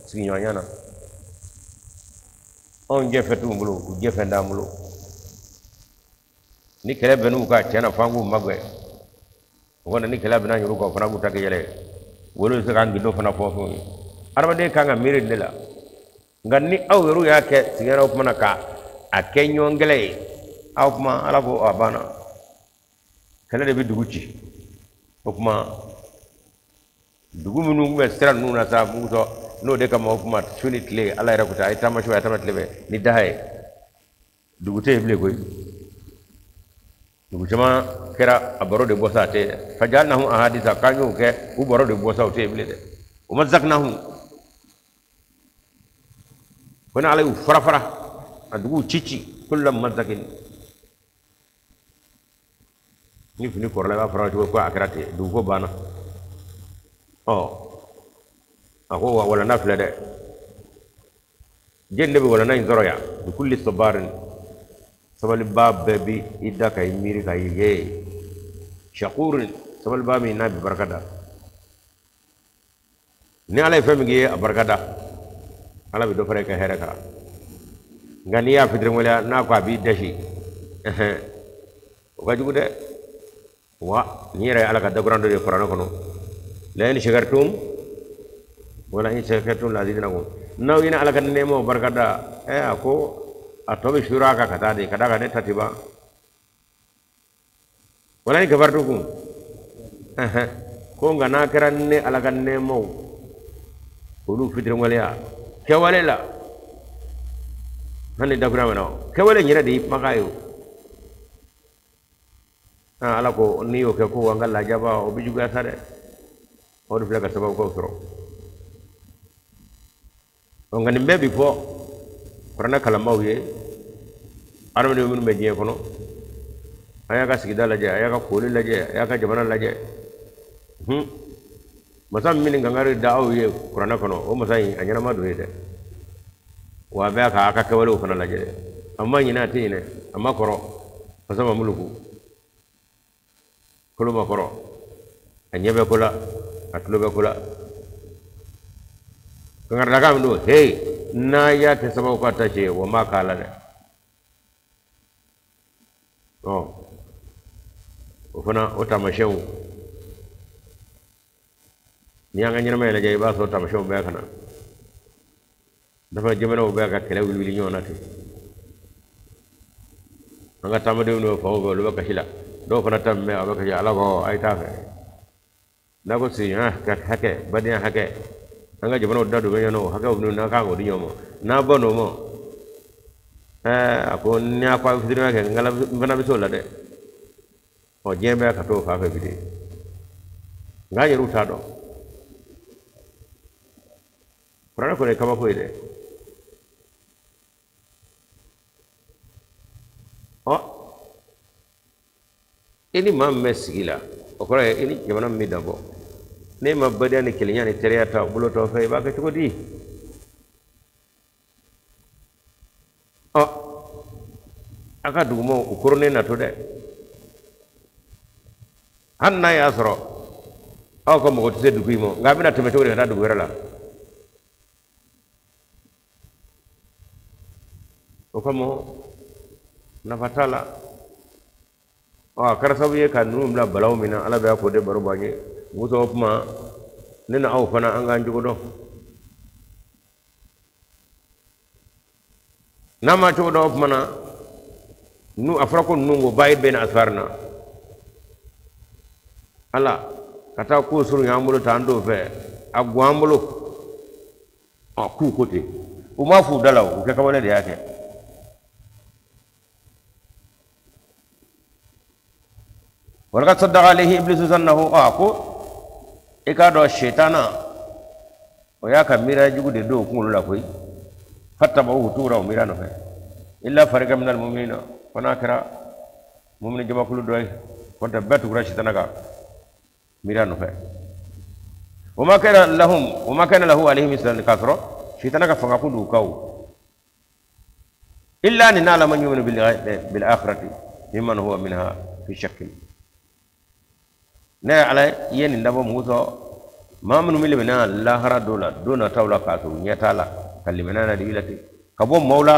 sinyanya na on je fetu mbulu je fenda mbulu ni kele benu ka chena fangu magwe wona ni kele bena nyuru ko fana gutake yele wolo se kan gido fana fofu armade kanga miri ndela ngani awru yake sigara kuma ka akenyo ngele aw kuma ala ko abana kele de bi duguci kuma dugu munu be sera nuna sa muso no de kama kuma tunitle ala ra kuta ay tamasho ay tamatle be ni dahay dugu te ble koy dugu jama kera abaro de bosa te fajalnahu ahaditha kanyu ke u baro de bosa te ble de umazzaqnahu wana alay fara adugu cici kullu mazzakin ni fini korla ba fara ko akrate du ko bana ako wala nafla de jende be wala nay zoroya bi kulli sabarin sabal bab bi idda kay miri kay ye shakur sabal bab mi nabi barakada ni alay fami ge barakada ala bi do fare ka heraka ngani ya fidre wala na ko bi dashi wajibu de wa ni re ala ka dagrando de qur'an kono la in shakartum wala in shakartum la azidannakum naw ina ala kan nemo barkada ako atobe shuraka kata de kada kan tatiba wala ni kabartukum ko ngana kiranne ala kan nemo ulu fitrin waliya kewale la hani dagura mana kewale nyira di makayo ala ko niyo ke ko ngalla jaba o biju ga sare o do flega sababu ko soro on ngani mbebi fo korana kala mawye armani mun be je kono aya ka sigida laje aya ka koli laje aya ka jabana laje masam min ngangare daaw ye korana kono o masai anyana ma do de wa ba ka aka kawale o kono laje amma nyina tine amma koro masama muluku kolo makoro anyebe kula atlobe kula kangar daga mdo hey na ya te sababu ka tache wa makala de ofana otamashew nyanga nyina mele jay ba so tamashew be kana dafa jemeno be ka kele wili nyonati anga tamade no fa go lo ka hila do fana tamme abaka ya alago ay tafe nago si ka hake badiya hake anga jabano dadu be no hake obnu na ka go di nyomo na bono mo ako nya kwa fidina ke ngala bana biso la de o jembe ka to fa fe bidi nga yeru ta do prana ko ne kama ko ide ini mamme sigila o ko ini jamana mi dabo ne ma badani kilinya ni teriyata bulo to fe ba ka to di aka dumo ukurne na to de hanna ya soro aw ko mo tse dugu mo ngabi na teme to de na dugu la o ko mo na fatala kar sabu ye kan num la balaw mina ala ba ko de baro bañe muso kuma nina aw fana an gan jugo do nama to do mana nu afrako nungo bayit ben asfarna ala kata ko suru yamulo tando fe agwambulo ku kote uma fu dalaw ke kawale de yake ولقد صدق عليه ابليس ظنه اكو اكادو الشيطان ويا كميرا جوجو دي دو كون لا كوي فتبعوه تورا وميرانو في الا فرق من المؤمنين فناكرا مؤمن جما كل دوي كنت بتو كرا شيطان كا ميرانو في وما كان له عليه مثل كثر شيطان كا فغاكو دو كاو الا ان نعلم من يؤمن بالاخره ممن هو منها في شك ne ala yen ndabo muso mamnu mili bena lahara dona tawla kasu nyatala kalimena na dilati kabo maula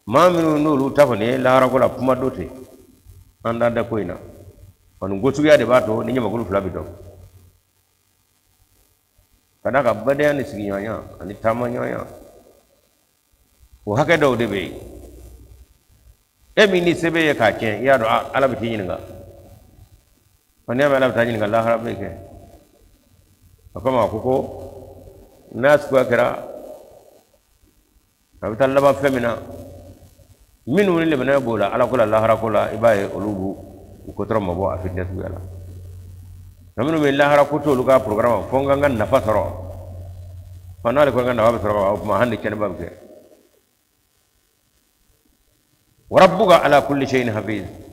mamnu nulu tafane lahara gola kuma dote anda da koina on gotu ya de bato ni nyama gulu flabi do kada ka bade ani sigi nyanya ani tamanya o hake do de be e mini sebe ya ka ken ya do ala bi tinyinga wani ala tanyini ga lahara be ke akama kuko nas ko kira abita laba femina minu ni le bana bola ala kula lahara kula ibaye olubu ko tro mabo afidda su yala naminu me lahara ko to luga program fo nga na fasaro manale ko nga na fasaro ma hande ken babke wa rabbuka ala kulli shay'in hafiz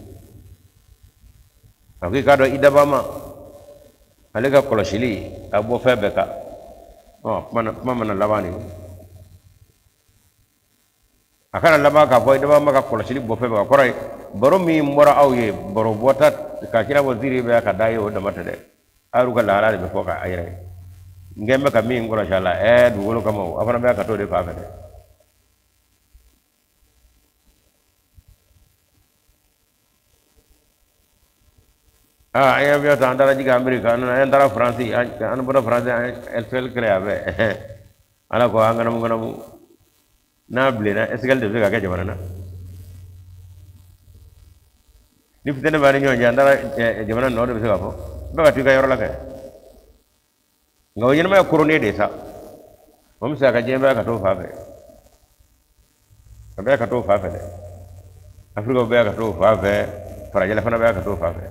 aki kado idabama alega kolosili abo febeka mana labani akana laba ka boy idabama ka kolosili bo febeka koray baro mi mora awye baro bota ka kira waziri be ka dayo da mata de aru ka lalale be foka ayre ngembe ka mi ngoro shala du wolo kamo afana be ka to de ka de aya biya ta andara jiga america an andara france an boda france el fel crea be ala ko anganam na blena esgal de ga jamana na ni fitene bari nyo andara jamana no de ga fo be ga tiga yoro la ka ngaw yen ma kurone de sa mom sa ka jemba ka to fa be ka to fa be afrika be ka to fa be farajala fana be ka to fa be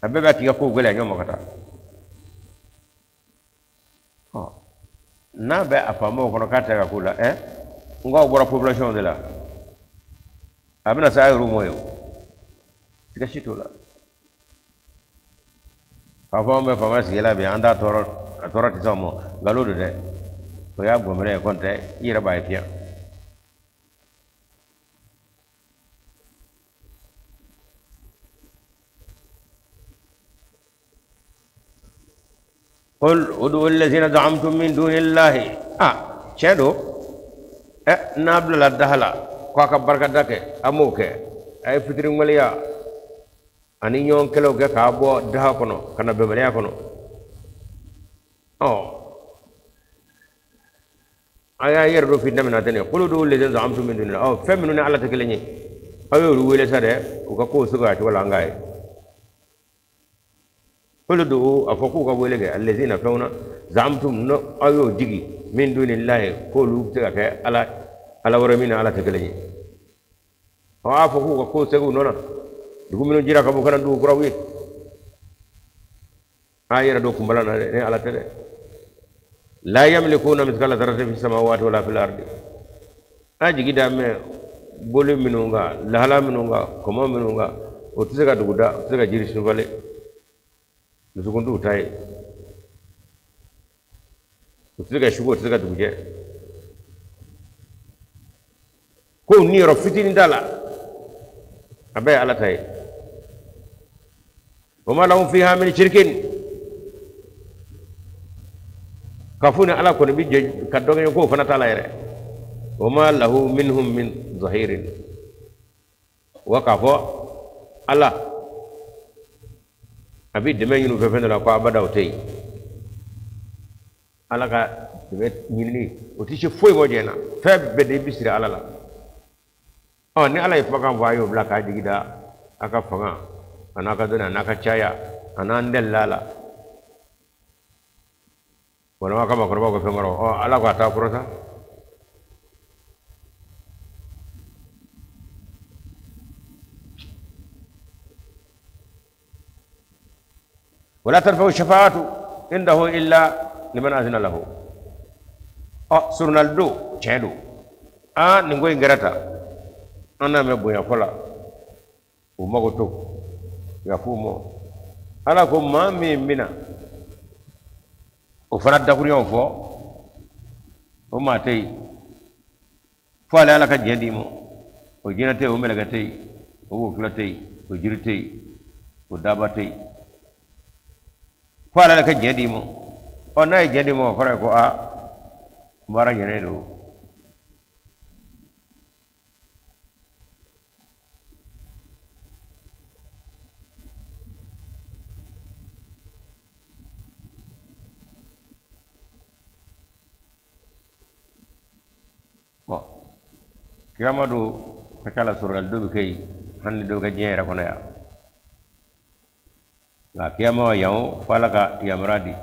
abe ga tiga ko gele nyomo kata na be afamo kono kata ga kula ngo bora population de la abina sa ru moyo tiga shitola afamo be fama sigela be anda toro ti somo galudo de ko ya gomre konte ira bay fiya قل ادعوا الذين زعمتم من دون الله شادو نابل لا دهلا كوكا بركة دك أموك أي فترة مليا أني يوم كلو كابو ده كنو كنا بمليا كنو أيا يردو في النمنا تاني قل ادعوا الذين زعمتم من دون الله فمنون على تكلني أيو رويل سره وكاكو سكات ولا عناي قل ادعوا أفكوا كبولك الذين فونا زعمتم نو أيو جيجي من دون الله قولوا تكاك على ورمين على تكلني أفكوا كاكو سكوا نونا يقوم من جيرا كابو كنا دو كراوي آية دو كمبلان على تكلني لا يملكون مثقال ذرة في السماوات ولا في الأرض أجي كده مه بولي منونغا لهلا منونغا كما منونغا وتسكا دودا تسكا جيري سنوالي نسكون تاي وتسكا شبو تسكا دوجة كو نيرو فتين دالا أبي على تاي وما لهم فيها من شركين كفون على كون بيجي كدوغي كو فنا تالا يره وما له منهم من ظهير وكفو الله أبي دمي ينو ففن لا كو أبدا وتي الله كا دمي يني وتيشي فوي موجينا فب بدي بيسري الله لا ni Allah ifaka vayo bla ka digida aka fanga anaka dona naka chaya anandel lala wala kama korba ko femaro Allah ko ta prosa ولا تنفع الشفاعة عنده إلا لمن أذن له سرنا الدو تشهدو نقول إنجرتا أنا مبويا فلا وما قلت يفهموا على كم ما منا وفرد دخول يوم فو وما تي فلا لك جديمو وجنتي وملكتي ووكلتي وجرتي ودابتي فلا لك جديمو أنا جديمو فرقوا مرة جنيدو kiyama do kala sural do kay hanni do ga jeera kono ya la kiyama yaw falaka yamradi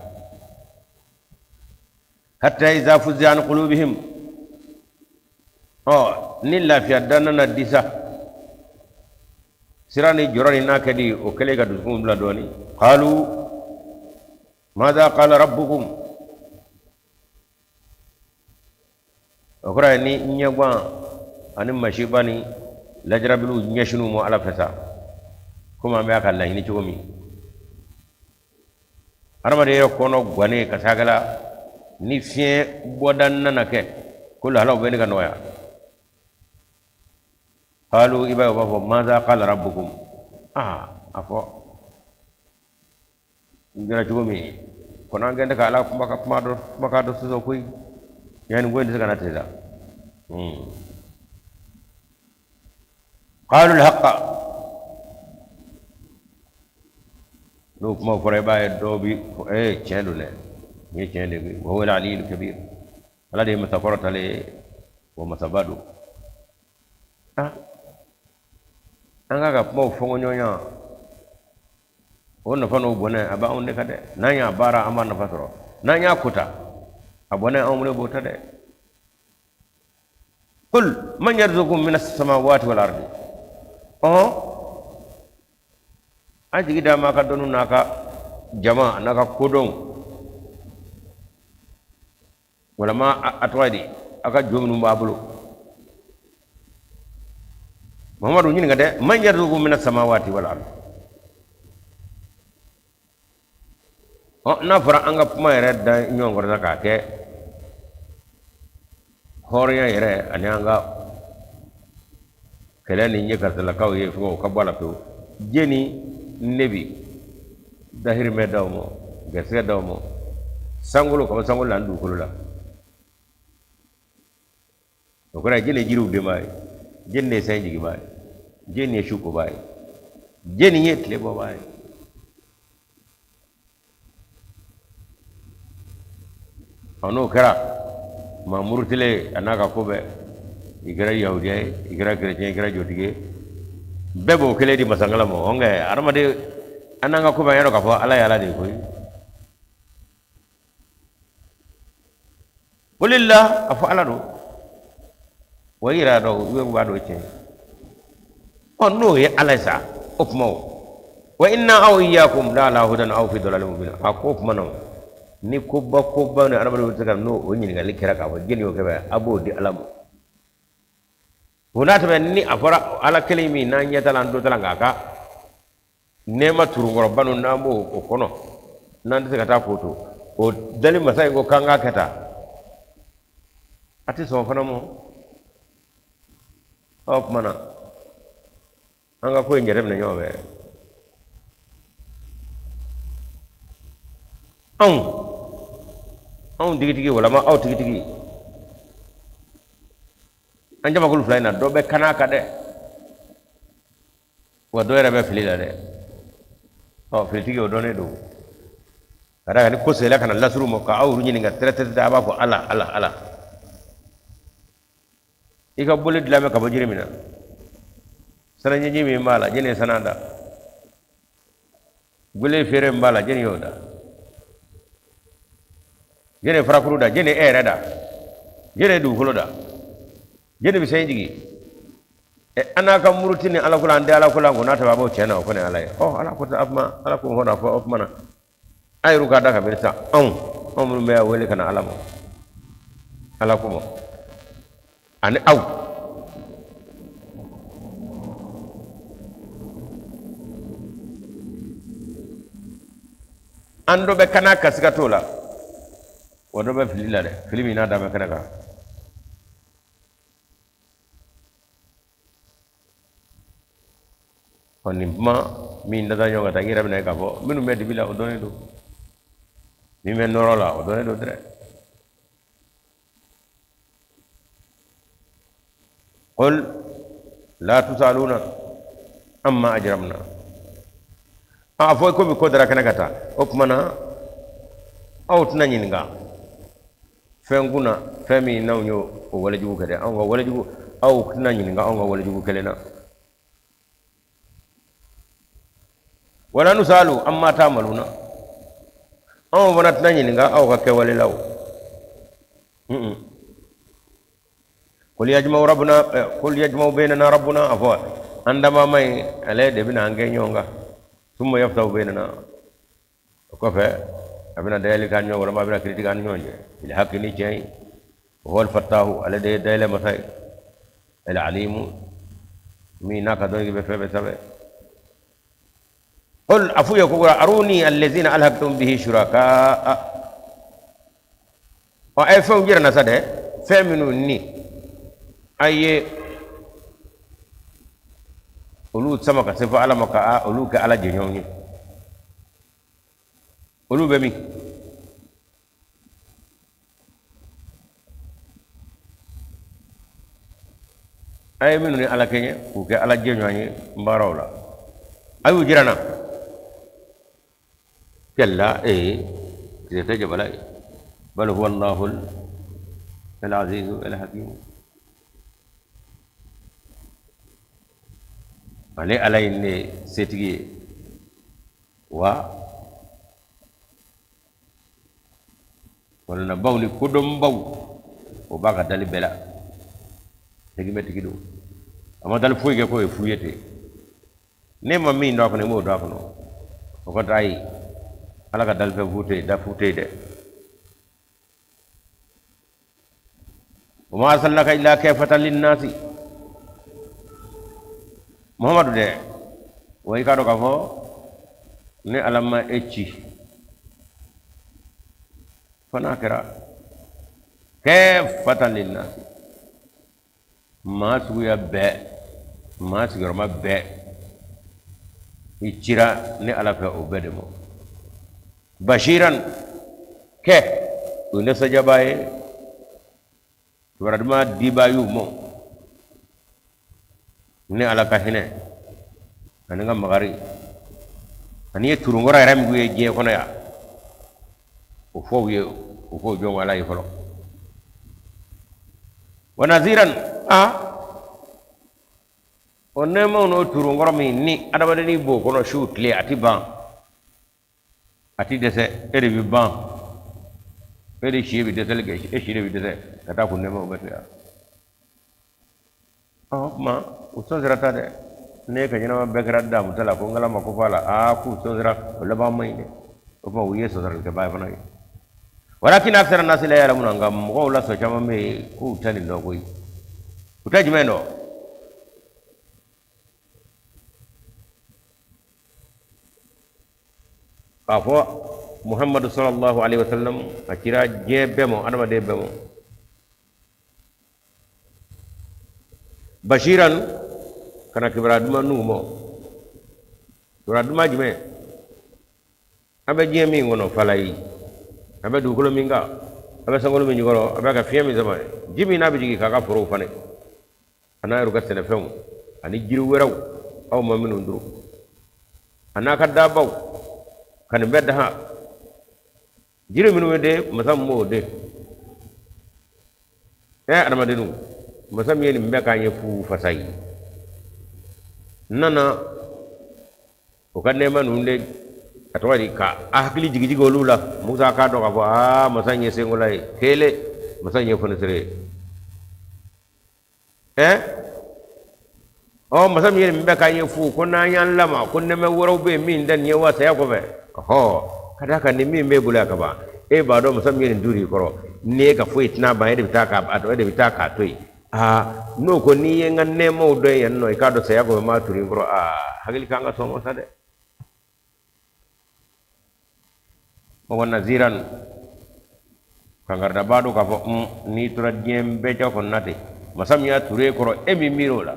hatta iza fuzza an qulubihim nilla fi adanna disa sirani jorani nakadi o kale ga dum la doni qalu madha qala rabbukum okra ni nyagwa anin mashibani lajrabilu nyashinu mo ala fata kuma me aka Allah ni cigomi arama de kono gwane ka sagala ni fie bodan nana ke kul hala be ni ka noya qalu iba wa fa madha qala rabbukum afo ngira cigomi kono ngende ka ala kuma ka do so koy yani ngondi kana teza قالوا الحق no kuma fore ba do bi cendo ne ni cende bi wa wala ali kabir ala de mata korata le wa masabadu anga ga mo fongo nyonya wonna fano bone aba on ne kade nanya bara amana fatoro nanya kuta abone amune bota de kul man yarzuqum minas samawati wal ardi aji gida maka donu naka jama naka kodon wala ma atwadi aka jomnu babulo muhammadu nyini ngade man yarzuqum minas samawati wal ardi na fara anga puma yere da nyongor da kake horya yere ani anga kele ni nyeka tala kaw ye fo ka bala to jeni nebi dahir me dawmo gese dawmo sangulo ko sangulo landu ko la to ko jeni jiru de may jenne sanji gi bay jeni shuko bay jeni yetle bo bay ono kera ma murtile anaka kobe igara yahudiya igara chrétien igara jotige bebo kele di masangala mo onge armade ananga kobe yaro ka fo ala yala de koy qulillah afa ala do wayira do we wado che onno ye ala sa opmo wa inna aw iyyakum la la hudan aw fi dalalin mubin akop mano ni kubba ne arabado takam no o nyini ngali kira ka jeni o kebe abo di alam hunata ben ni afara ala kelimi na nyata lan do talanga ka nema turu ngoro banu namo o kono nan de kata foto o dali masai go kanga kata ati so fana mo op mana anga ko njerem na nyobe on digi wala ma aw tigi anja magul flyna do be kana ka de wa do era be flila de fili tigi o done do kada ni ko sela kana lasuru mo ka awru nyini nga trete da ba ko ala ika bole dilame ka bajiri mina sana nyi mi mala jene sananda gule fere mbala jene yoda jene frakuru da jene da jene du da jene bi sen jigi anaka murutini ala kula ande ala kula ngona ta babo chena ko ne ala ala ko ta afma ala ko hoda fo of mana ay ruka da ka bersa on me wele kana ala mo ala ko mo ani aw ando be kana kasikatola wodo be filila de filimi na da be kana ka oni ma min da nyoga ta ngira be ka bo minu me dibila odone do mi me norola odone do tre qul la tusaluna amma ajramna fo ko bi ko dara kana kata okmana out na nyinga fenguna femi nawnyo o wala jugu kede an wala jugu aw na nyinga an wala jugu kelena wala nusalu amma ta'maluna an wana na nyinga aw ka kewale law qul yajma'u bainana rabbuna afwa andama mai ale de bina nge nyonga ثم يفتح بيننا وكفى ابن دايل كان يوم ولا ابن كريتي كان يوم الحق ني جاي وهو الفتاح الذي دايل مساي العليم مينا كدوي بفه بسبه قل افو يقول اروني الذين الحقتم به شركاء واي فهم جرنا سده فمنو ني اي olu sama ka sefa ala maka olu ka ala jenyonyi olu be mi ay minu ni ala kenye ku ke ala jenyonyi mbarawla ayu jirana كلا يتجب عليه بل هو الله العزيز الحكيم عليه إني سيتجي wala bawli kudum baw o baga dali bela tegi metti gido ama dal fuye ko e fuyete ne ma mi ndok ne mo do ko no ko tay ala ka dal fe fute da fute de wa ma arsalnaka illa kayfatan lin nasi muhammadu de way ka do ka fo ne alama ecci fana kera kayfatan lin nasi ma suya be ma sigorma be icira ne ala fe o bede mo bashiran ke une sajabaye waradma dibayu mo ne ala ka hine ananga magari ani turungora ram guye je kono ya o fo jom wala yi folo wa naziran onne mo no turungora mi ni adabade ni bo kono shoot le ati ban ati dese ere bi ban ere shi bi dese le ge shi bi dese kata kunne mo betu ya ma usto zrata de ne ka jina be gradda mutala ko ngala ma ko fala ku so zra wala ba mai ne ko ba wiye so zra ke ba bana walakin aksara an-nas la ya'lamuna ngam mo la so chama me ku tani no koy utaji meno kafo muhammadu sallallahu alaihi wasallam akira jebe mo adama de bemo bashiran kana kibra duma numo kibra duma jime abe jemi ngono falai abe dukulo minga abe sangolo min ngoro abe ka fiyami zama jimi na bijigi kaka foro fane ana ruga sene fem ani jiru weraw aw maminu nduru ana kadda baw kan bedda ha jiru minu wede masam mo de adama de nu masam yeni mbeka yefu fasai nana o kanne manunde atwari ka ahli jigi golula musa ka do ka bo masanye sengolay kele masanye fonesere masam yeni mbeka yefu ko na yan lama ko ne me woro be min dan yewa saya ko be kada ka ni mi me bula ka ba ba do masam yeni duri koro ne ka fuit na ba ede bitaka ato ede bitaka toy no ko ni yenga nemo do yan no ka do saya ko ma turi koro hagil ka nga somo sade o naziran kangarda bado ka fo ni tura jembe to ko nate masam ya ture koro emi miro la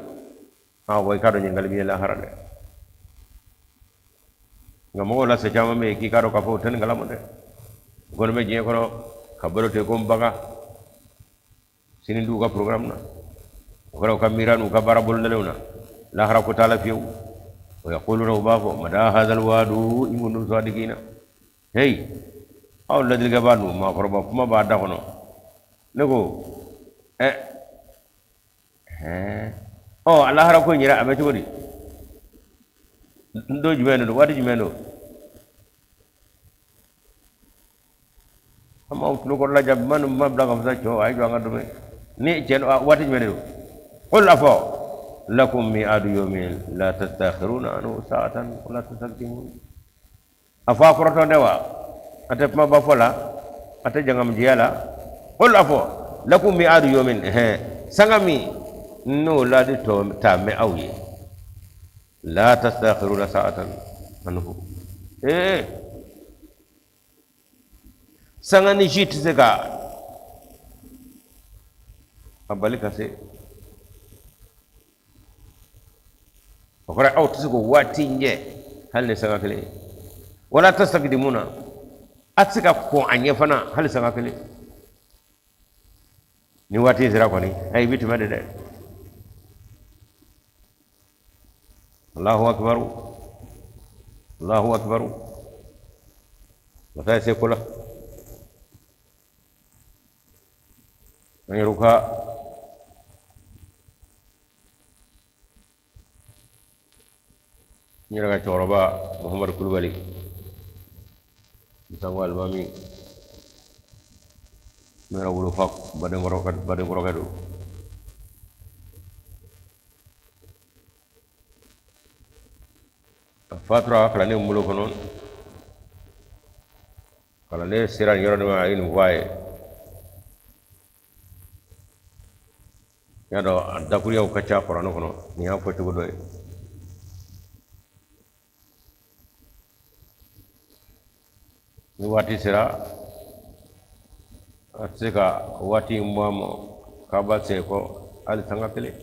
way ka do ngal bi la harade ngamo la se jama me ki ka do ka fo tan ngala mo de gon me je koro kabaro te ko mbaga sini du ka program na ko ka miranu ka barabul lewna la hara ko tala fiu wa yaquluna bafo mada hadha alwadu imunu sadiqina hey aw ladil gabanu ma korba kuma ba da kono nego Allah hara ko nyira abe todi ndo jumeno wadi jumeno ama utlo ko la jab man mabla kam sa cho ay do ngado me ni jen wati jumeno qul afa lakum mi'adu yawmin la tastakhiruna anhu sa'atan wa la tastaqdimun afa qurata dewa ate ma ba fola ate jangam jiala qul afa lakum mi'adu yawmin sangami no la de to ta me awye la tastakhiruna sa'atan anhu sangani jit sega abalika se okora out sego wati nje hal ne sanga kale wala tastakdimuna atsika ko anye fana hal sanga kale ni wati zira ko ni ay bitu made de Allahu akbar masa se kula ruka nyiraga coroba Muhammad Kulubali misango almami mera wulu fak bade ngorokadu fatra kala ne mulo kono kala ne siran yoro ma in waye yado adakuri o kacha korano kono ni ha foti godo ni wati sira atsika wati mwamo kabase ko al sangatele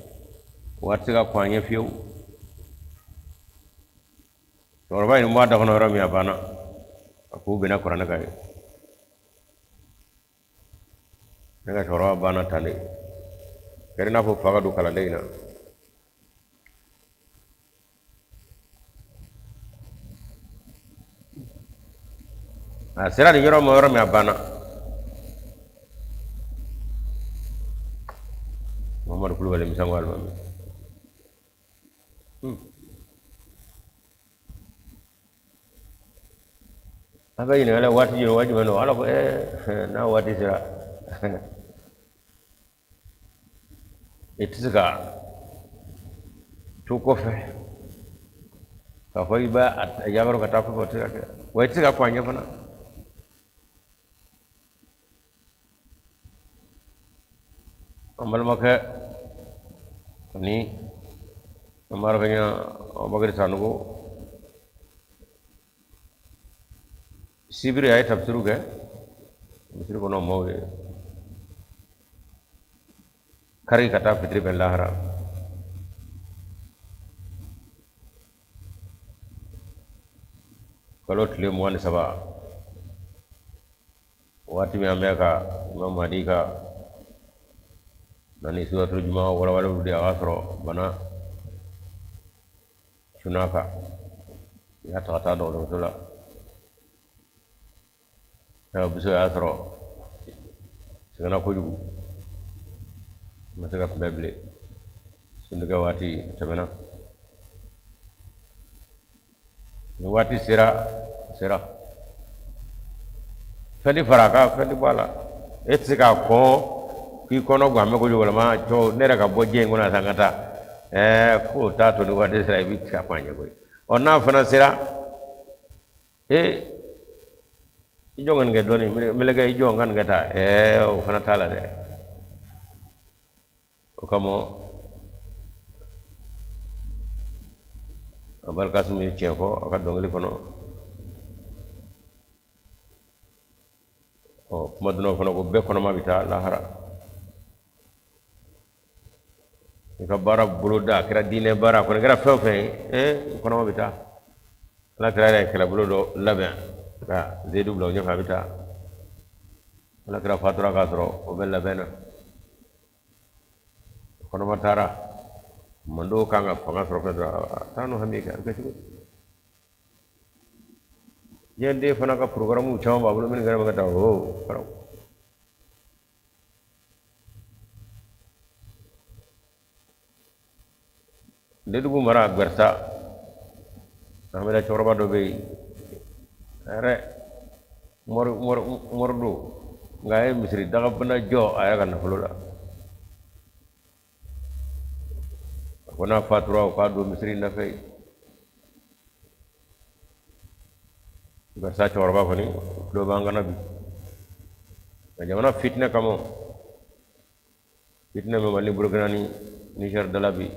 wati ka kwanye fiu torba ni mwada kono rami abana aku bina korana kai daga torba bana tale kerina fu faga du kala leina sira ni yoro mo rami abana Muhammad Kulubali misango almami aga ini ala wati jino wajib no ala ko na wati sira itzika tuko fe ka foi ba yagaro kata ko tira wa itzika kwanya pana amal maka ni amar kanya bagari sanugo sibiri ay tafsiru ke misri kono mowe kari kata fitri ben lahara kalau tile muan saba wati me ameka imam hadi ka nani suratul jumaa wala di asro bana sunaka ya tata do sula ya biso asro segala ko jugu masaka beble sunduga wati tabana wati sira fedi faraka fedi bala etsika ko ki kono gwamme ko jogola ma to nera ka bojje ngona sangata ko tato ni wati sira bi ka panye ko onna fana sira ijongan ge doni milega ijongan gata o fana tala de o kamo abal kasumi cheko aka dongli kono o madno kono ko be kono mabita lahara ka bara buluda kira dine bara kono kira fefe kono mabita la kira kala buludo labe ka zedu blo nyofa bita la kira fatura ka soro o bella bena kono matara mando kanga fanga soro pedra tanu hamika ka chigo yende fana ka program uchaw babulu min gara magata ho karo dedu mara garta amela chorba do be are mordu ngaye misri daga bana jo aya kan fulula kona fatura ka do misri na fay garta chorba ko ni do bangana bi jamana fitna kamo fitna me mali burgana ni niger dalabi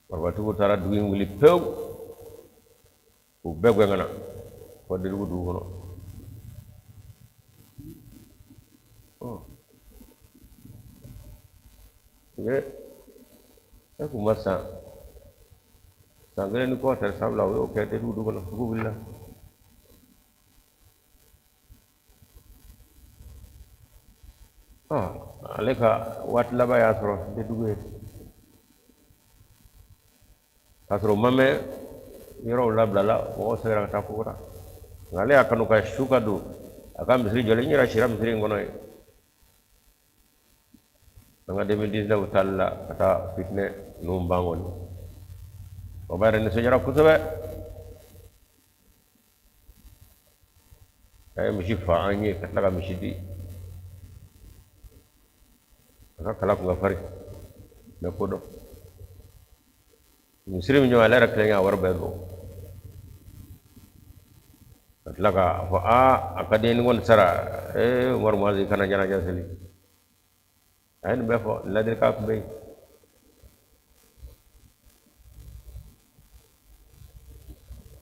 warbatu tara dugi nguli pew ko begwe ngana ko de dugu dugu no ko masa sangale ni ko tar sabla o ke de dugu no dugu billa aleka wat laba ya soro de dugu asro mame yoro labla la o sera ta pura ngale akanu ka shuka du aka misri jole nyira shira misri ngono e nga 2019 utalla kata fitne numbangoni o bare ne sojara kutobe ay mishi faanye katlaga mishi di aka kala ko fari na kodo misri mi nyala rek la war bedo katlaga fa aka den won sara war mazi kana jana jasali ay be fo ladir ka ko be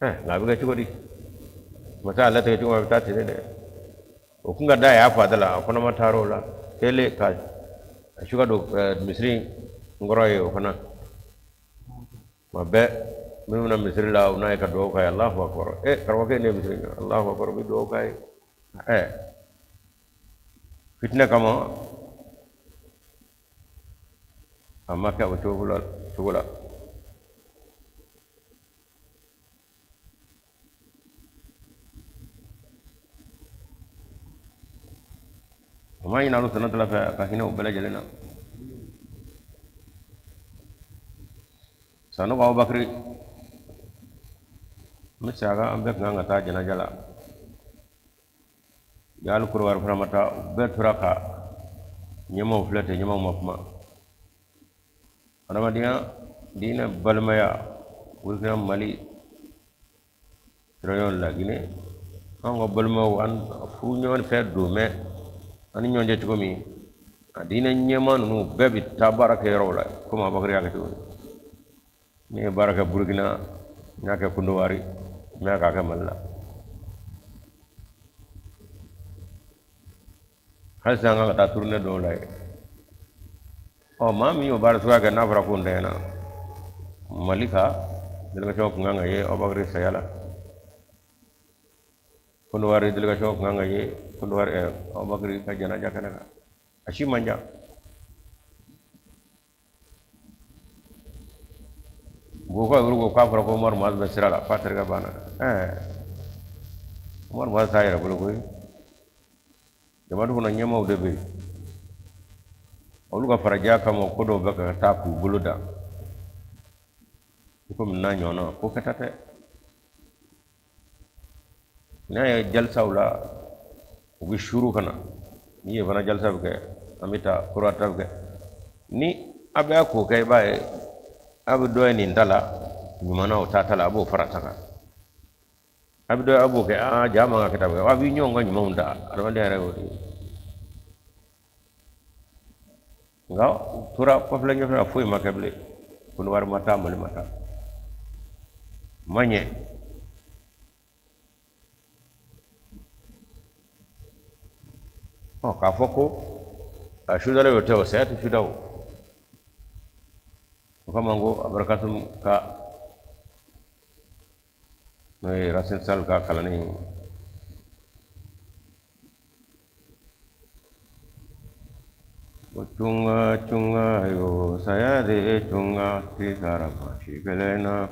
ngabi ga chugodi mata Allah ta chugwa ta tene de o kunga da ya fadala akona mataro la tele ka shuga do misri ngoroye o kana mabe minuna misri la una ka do ka Allahu akbar karwa ke ne misri Allahu akbar bi do ka fitna kama amma ka tugula وما ينالو سنة لا فهنا وبلا جلنا سانو أبو بكر مساعا أمبك نعنا تا جنا جلا جالو كروار فرامتا بتراكا نيمو فلت نيمو مفما أنا ما دينا بالمايا ولكن مالي تريون لكنه أنا بالما وان فونيون فدو مه ani nyonje tukomi adina nyema nu bebi tabaraka yorola kuma bakari yakati ni baraka burkina nyaka kunduwari nyaka kamalla hasa nga ta turne do lay o mami o bar suwa ga nafra kundena malika delegation ko nga ye o bakari sayala kunduwari delegation ko nga ye kunduwari o bakari ka jana jakana ashi manja gogo go ka fara ko mar maz basirala fatar ga bana mar maz sayra bulu koy jama du na nyama de be olu ka fara jaka mo kodo baka tapu buluda ko minna nyono ko katate na jalsa wala ugi shuru kana ni bana jalsa ke amita kurata ke ni abe ko kay bae abu do ni ndala nyumana o tatala abo farataka abu do abo ke jama ka tabe wa bi nyonga nyuma unda arwande ara wodi nga tura ko fle nyofa fuy makable kun war mata mali mata manye ka foko ashudale yote wasayati shudao kama ngo abarakatum ka noi rasul sal ka kalani chunga chunga yo saya de chunga ti sarama shikelena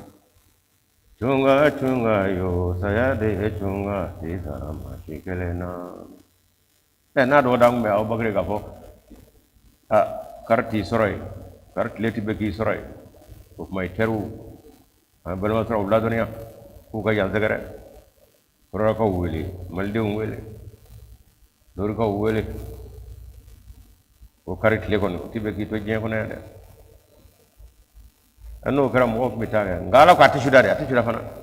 chunga chunga yo saya de chunga ti sarama shikelena na do dang me aw bagre ga fo karti soroy kart leti be ki soroy ko may teru bal ma traw la dunya ku ga yal dagare ro ko weli malde weli dor ko weli ko karit le kon tibe ki to je ko na de anno karam of mi taga ngala ko atishu dare atishu da fana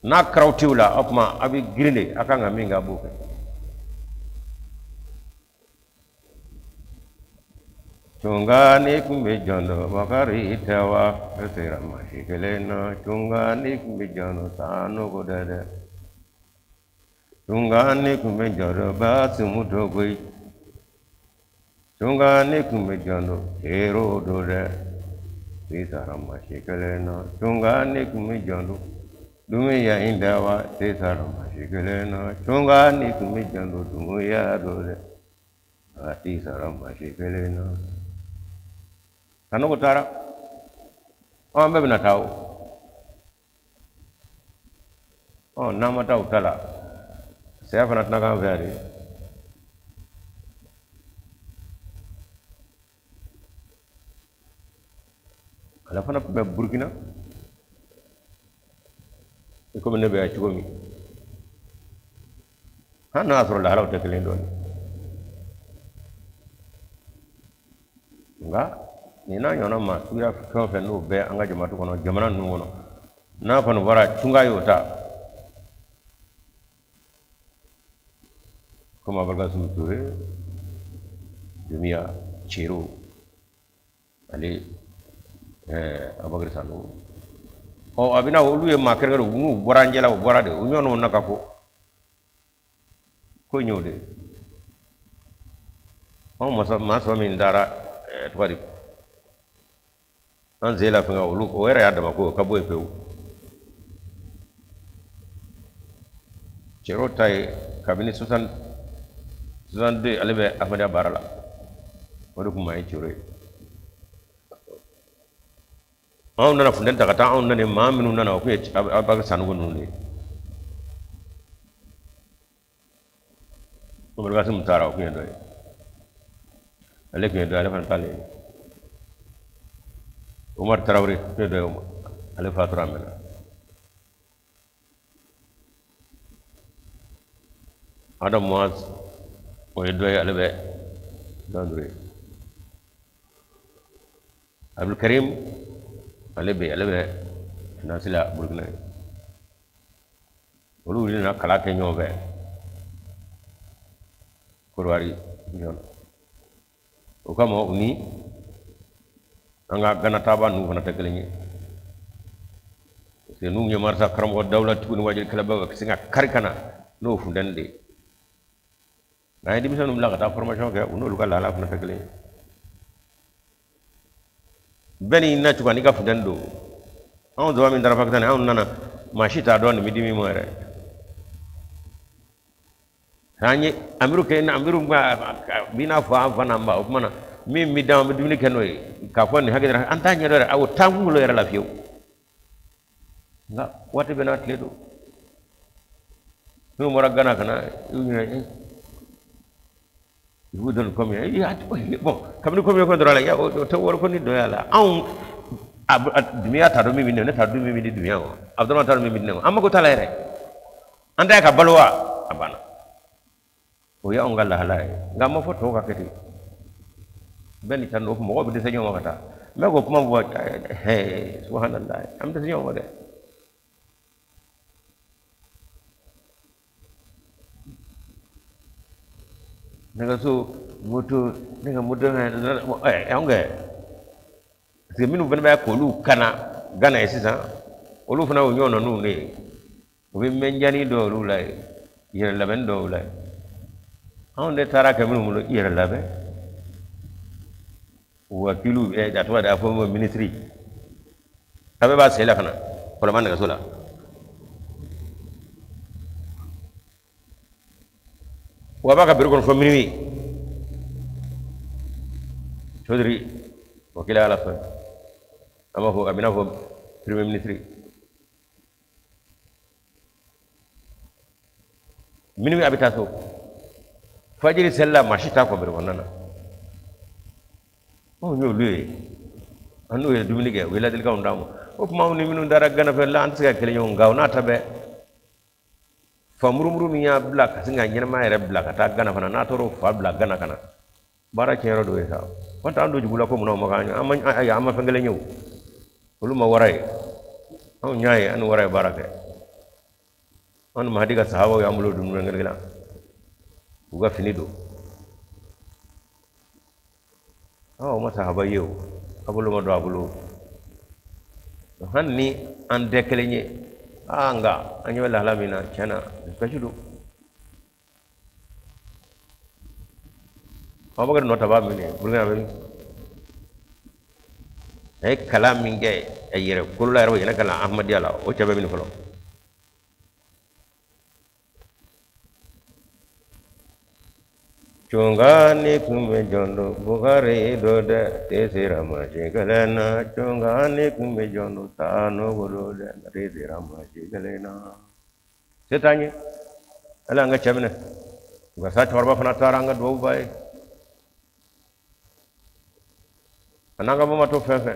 na krautiula opma abi grinde akanga minga buke chungani kumbe jondo bakari tawa tera mashikelena chungani kumbe jondo tano godade chungani kumbe jondo basumuto goi chungani kumbe jondo ero dode tera mashikelena chungani kumbe jondo Dumiya indawa tesara mashikelena chungani kumijando dumuya dole ati sara mashikelena kanu kutara ambe binatau Namata utala. Saya pernah tengah hari. Kalau pernah Burkina, itu mana biasa juga mi. Hana asal dah lalu terkeliling dulu. Enggak, ni na nyona mas, suya kau fenu be angga jematu kono, jemanan nungono. Na panu bara cungai uta. Kuma berkas sumture, dunia ciru, ali apa kerisanu. Oh, abina ulu yang makan kalau ungu boran jela boran de, unyu no nak aku, kau inyu de. Oh masa mindara tuari. Anzela penga ulu, orang ada maku kabu epeu. Cerotai kabini susan de alebe amada barala. Waduh kumai curi. Aun nana funden takata aun nana maminu nana oke apa sanu gununde. Mereka sementara oke ndo. Alek ndo alek fantale. Umar Traore ndo alek fatura mena. Adam Muaz oye ndo alebe dandure. Abdul Karim alebe nasila Burkina. Olu ni na kala ke nyobe. Kurwari nyon. Ukamo uni anga gana taba nu gana tekelenye. Se nu nyamar sa karam wa dawla tukun wajil kala ba singa karikana no fundande. Na di misanu mla kata formation ke unu luka lala funa tekelenye. Beni na tukani ka fundando. Aun do min dara pakatan aun nana mashita do ni midimi mo ere. Hanya amiru kena amiru bina fa namba mana mi dam dimini kenoi ka fon hagidra antanya do aw tangulo era la fiu nga wati bena tledo no moragana kana yudon komi ya bon kamni komi ko dora la ya to wor ko ni do yala aw dunia tadu mi minne tadu mi di dunia abdurrahman tadu mi minne amma ko talere anda ka balwa abana o ya ongal halay ngam fo to ka keti ben tan of mo be de senyo makata me ko kuma bo he subhanallah am de senyo de nega su mutu nega mutu onge se minu ben ba ko lu kana gana esisa olu fana o nyono nu ne o be menjani do lu lay yere laben do lay on de tara ke minu mu yere laben wakilu atwa da fo ministry abe ba sela kana wala man daga sola wa ba ka bir kon fo minimi chodri wakila ala fa ama fo abina fo premier ministry minimi abita so fajiri sella mashita ko bir wonana oh nyolu anu ya dumini ke wela del kaw ndam o ma ni minu dara gana fe la antiga kele nyon gaw na tabe fa murumuru mi ya black singa nyina ma ere black ta gana fana na toro fa black gana kana bara kero do esa wanta ando jugula ko muno maganya amma fa ngele nyu ulu ma waray aw nyaay anu waray barake on ma diga sahawa ya mulo dum ngel gela uga finido masa haba yau abulu madu abulu hanni an dekelenye anga anyo la lamina chana kashudu abagar nota ba mine bulga be kalam minge ayere kullu yaro yana kala ahmadiya la o chabe min folo Chungani kume jondo bugare doda tesirama jigalena chungani kume jondo tano goroda tesirama jigalena setanye ala nga chamne nga sa chorba fana tara nga do bay ananga mo to fefe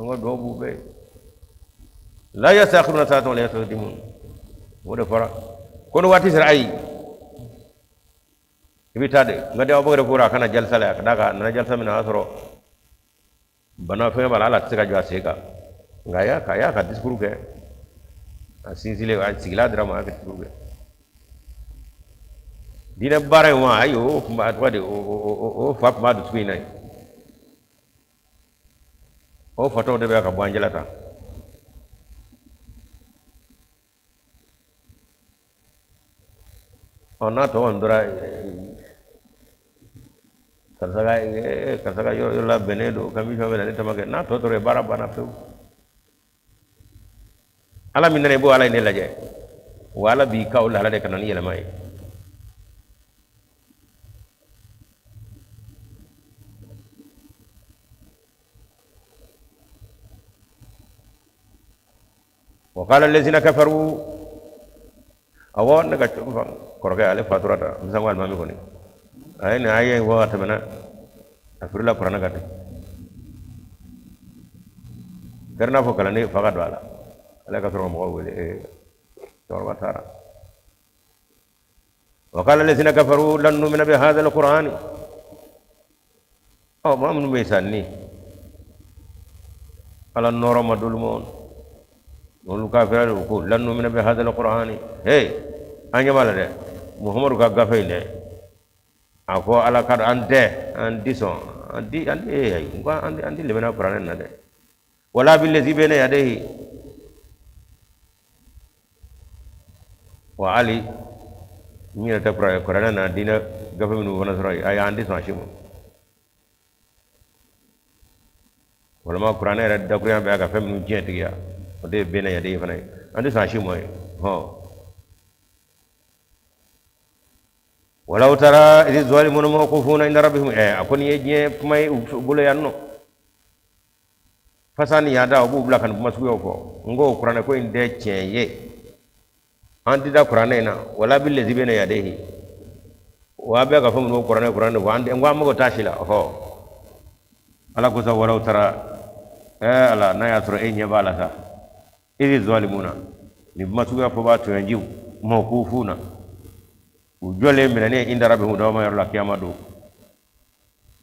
nga do bu be la yasakhiruna sa'atan la yastaqdimun wode fara kono wati sir ay ibitade nga de obore kura kana jalsa la daga na jalsa min asro bana fe bala la tsika jwa seka nga ya ka diskuru ke asinsile wa sigila drama ka diskuru ke dina bare wa ayo ma wade o fap ma du tsui nai o foto de be ka banjelata ona to andra kasaga yo la benedo kami fa bela tamake na to re bara bana fe ala minne bo ala ne laje wala bi kaul ala de kanani yela mai وقال الذين كفروا awon naga chufa korga ale faturata msangwal mami koni ayne aye wa tamana afirla qur'ana gade karna fo kala ne faqad wala ala ka toro mo wele torwa tara وقال الذين كفروا لن نؤمن بهذا القرآن أو ما من بيساني على النور مدلمون والكافر يقول لن نؤمن بهذا القرآن هي أني ماله محمد كغافي نه أكو على كار أنتي سون أنتي هي أنتي لبنا القرآن نده ولا بالذي بين يديه وعلي مين تقرأ القرآن ندينا غافي منو بنصري أي أنتي سماشيمو ولا ما القرآن يرد دكتور بيا غافي منو جين تيجا ode bena ya de fana ande sa shi moy ho walau tara idh zalimuna mawqufuna inda rabbihim akoni yeje pumay gulo yanno fasani yada obu blakan masu yo ko ngo qur'ana ko inde ceye andi da qur'ana na wala bil ladhi bena yadehi wa be ga famu qur'ana wa ande ngwa mo tashila ho ala ko sa walau tara ala na ya tro enye balata إذ الظالمون نبما سوى فبات ينجيو موقوفون وجل من أن عند ربهم دوما يرى القيامة دو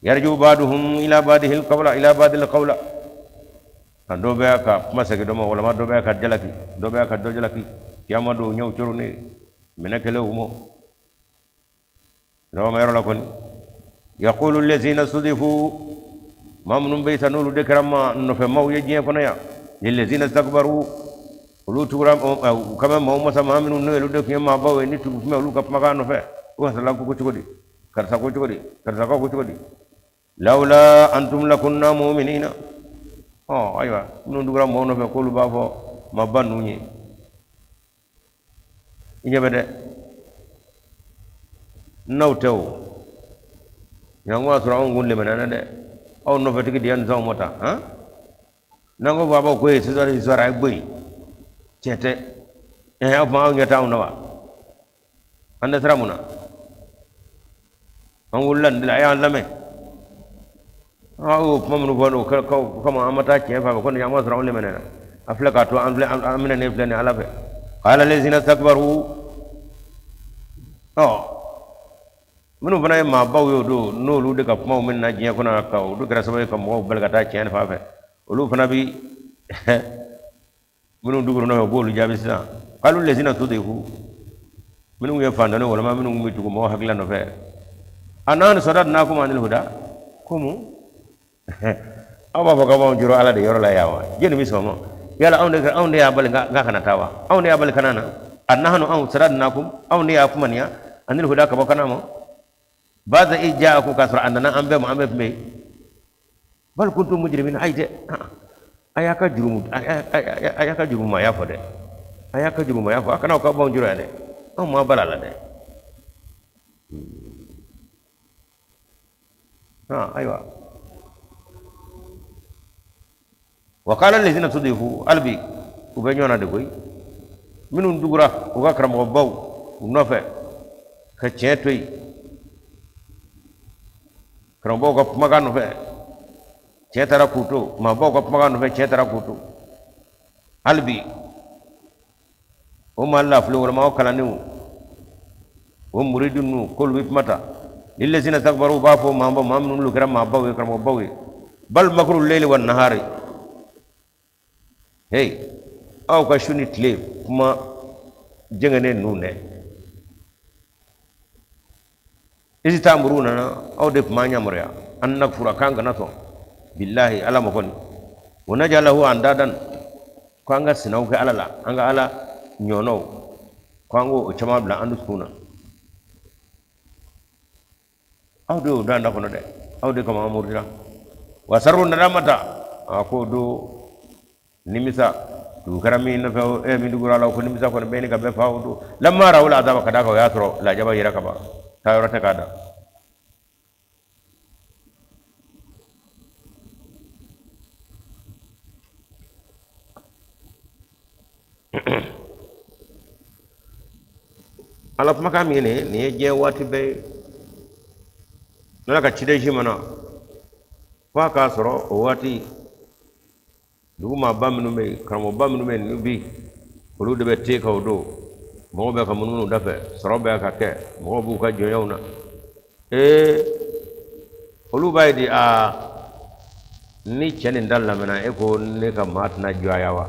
يرجو بعضهم إلى بعضه القول إلى بعض القول دو بياك ما سكدوما ولا ما دو بياك جلكي دو بياك دو جلكي قيامة دو نيو تروني منك له مو دوما يرى لكن يقول الذين صدفوا ما من بيت نور ذكرما نفهموا يجي فنيا للذين استكبروا ولو تغرام كما ما هم سما من نو لو دك ما باو ني تو ما لو كف مكان فه وسلام كو تشودي كرسا كو تشودي كرسا كو تشودي لولا انتم لكنا مؤمنين ايوا نو دغرام مو نو فه كولو بافو ما بانو ني يبدا نوتو يانوا سرا ngul le manana de aw no fetiki dian zaw mota ha nango baba ko e sura boy cete ma ngata unawa anda sramuna angulan la ya lame aw mamnu bono ko kama amata ke fa ko ya ma sra le menena aflaka to amina ne flane ala fe qala allazina takbaru munu bana ma baw yo do no lu de ka ma min na je ko na ka do gra sabai ka mo balgata chen fa fe ulu fana bi minnu duguru no bolu jabi sa qalu allazina tudihu minnu ya fandano wala ma minnu mi tugo mo hakla no fe anan sadatnakum anil huda kumu aba baga ba juro ala de yoro la yawa jeni mi somo yala awnde ya bal ga kana tawa awnde ya bal kanana annahnu aw sadatnakum awnde ya kumaniya anil huda ka bakana mo baza ijaakum kasra annana ambe me bal kuntum mujrimin ayde ayaka jurumu ma ya fode ayaka jurumu ma ya fo akana ko bon juro ade ma balala de aywa wa qala allazina tudifu albi ubanyona de koy minnu dugura u ka karamɔgɔbaw u nɔfɛ ka tiɲɛ to yen karamɔgɔw ka kumakan nɔfɛ tiɲɛ taara k'u to maabaw ka kumakan nɔfɛ tiɲɛ taara k'u to hali bi o maa lafilo walima o kalandenw o muridu ninnu k'olu bɛ kuma ta lillazina istakbaru u b'a fɔ maa minnu olu kɛra maabaw ye karamɔgɔbaw ye bal makru leyli wa nahari hey aw ka su ni tile kuma jɛngɛnen ninnu dɛ isi tamuru nana aw de kuma ɲamɔrɔya an nakfura kan kana sɔn billahi ala ma kɔni wa najalahu andadan ko an ka sinaw kɛ ala la an ka ala ɲɔnɔw ko an k'o caman bila an dusukun na aw de y'o da da kɔnɔ dɛ aw de kama an murutila wa sarru nadamata a ko do nimisa dugu kɛra min nɔfɛ min dugura la ko nimisa kɔni bɛɛ ni ka bɛɛ fa o do lamma rawu la azaba ka da kan o y'a sɔrɔ lajaba yɛrɛ ka ban taa yɔrɔ tɛ k'a da ala kumakan min nin ye diɲɛ waati bɛɛ ye n'ala ka ciden si mana fo a k'a sɔrɔ o waati dugu maaba minnu bɛ yen karamɔgɔba minnu bɛ yen ninnu bi olu de bɛ te ka o don mɔgɔw bɛ ka munumunu da fɛ sɔrɔ bɛ ka kɛ mɔgɔw b'u ka jɔnyaw na olu b'a ye de ni cɛ nin da lamɛnna e ko ne ka maa tɛna jɔya wa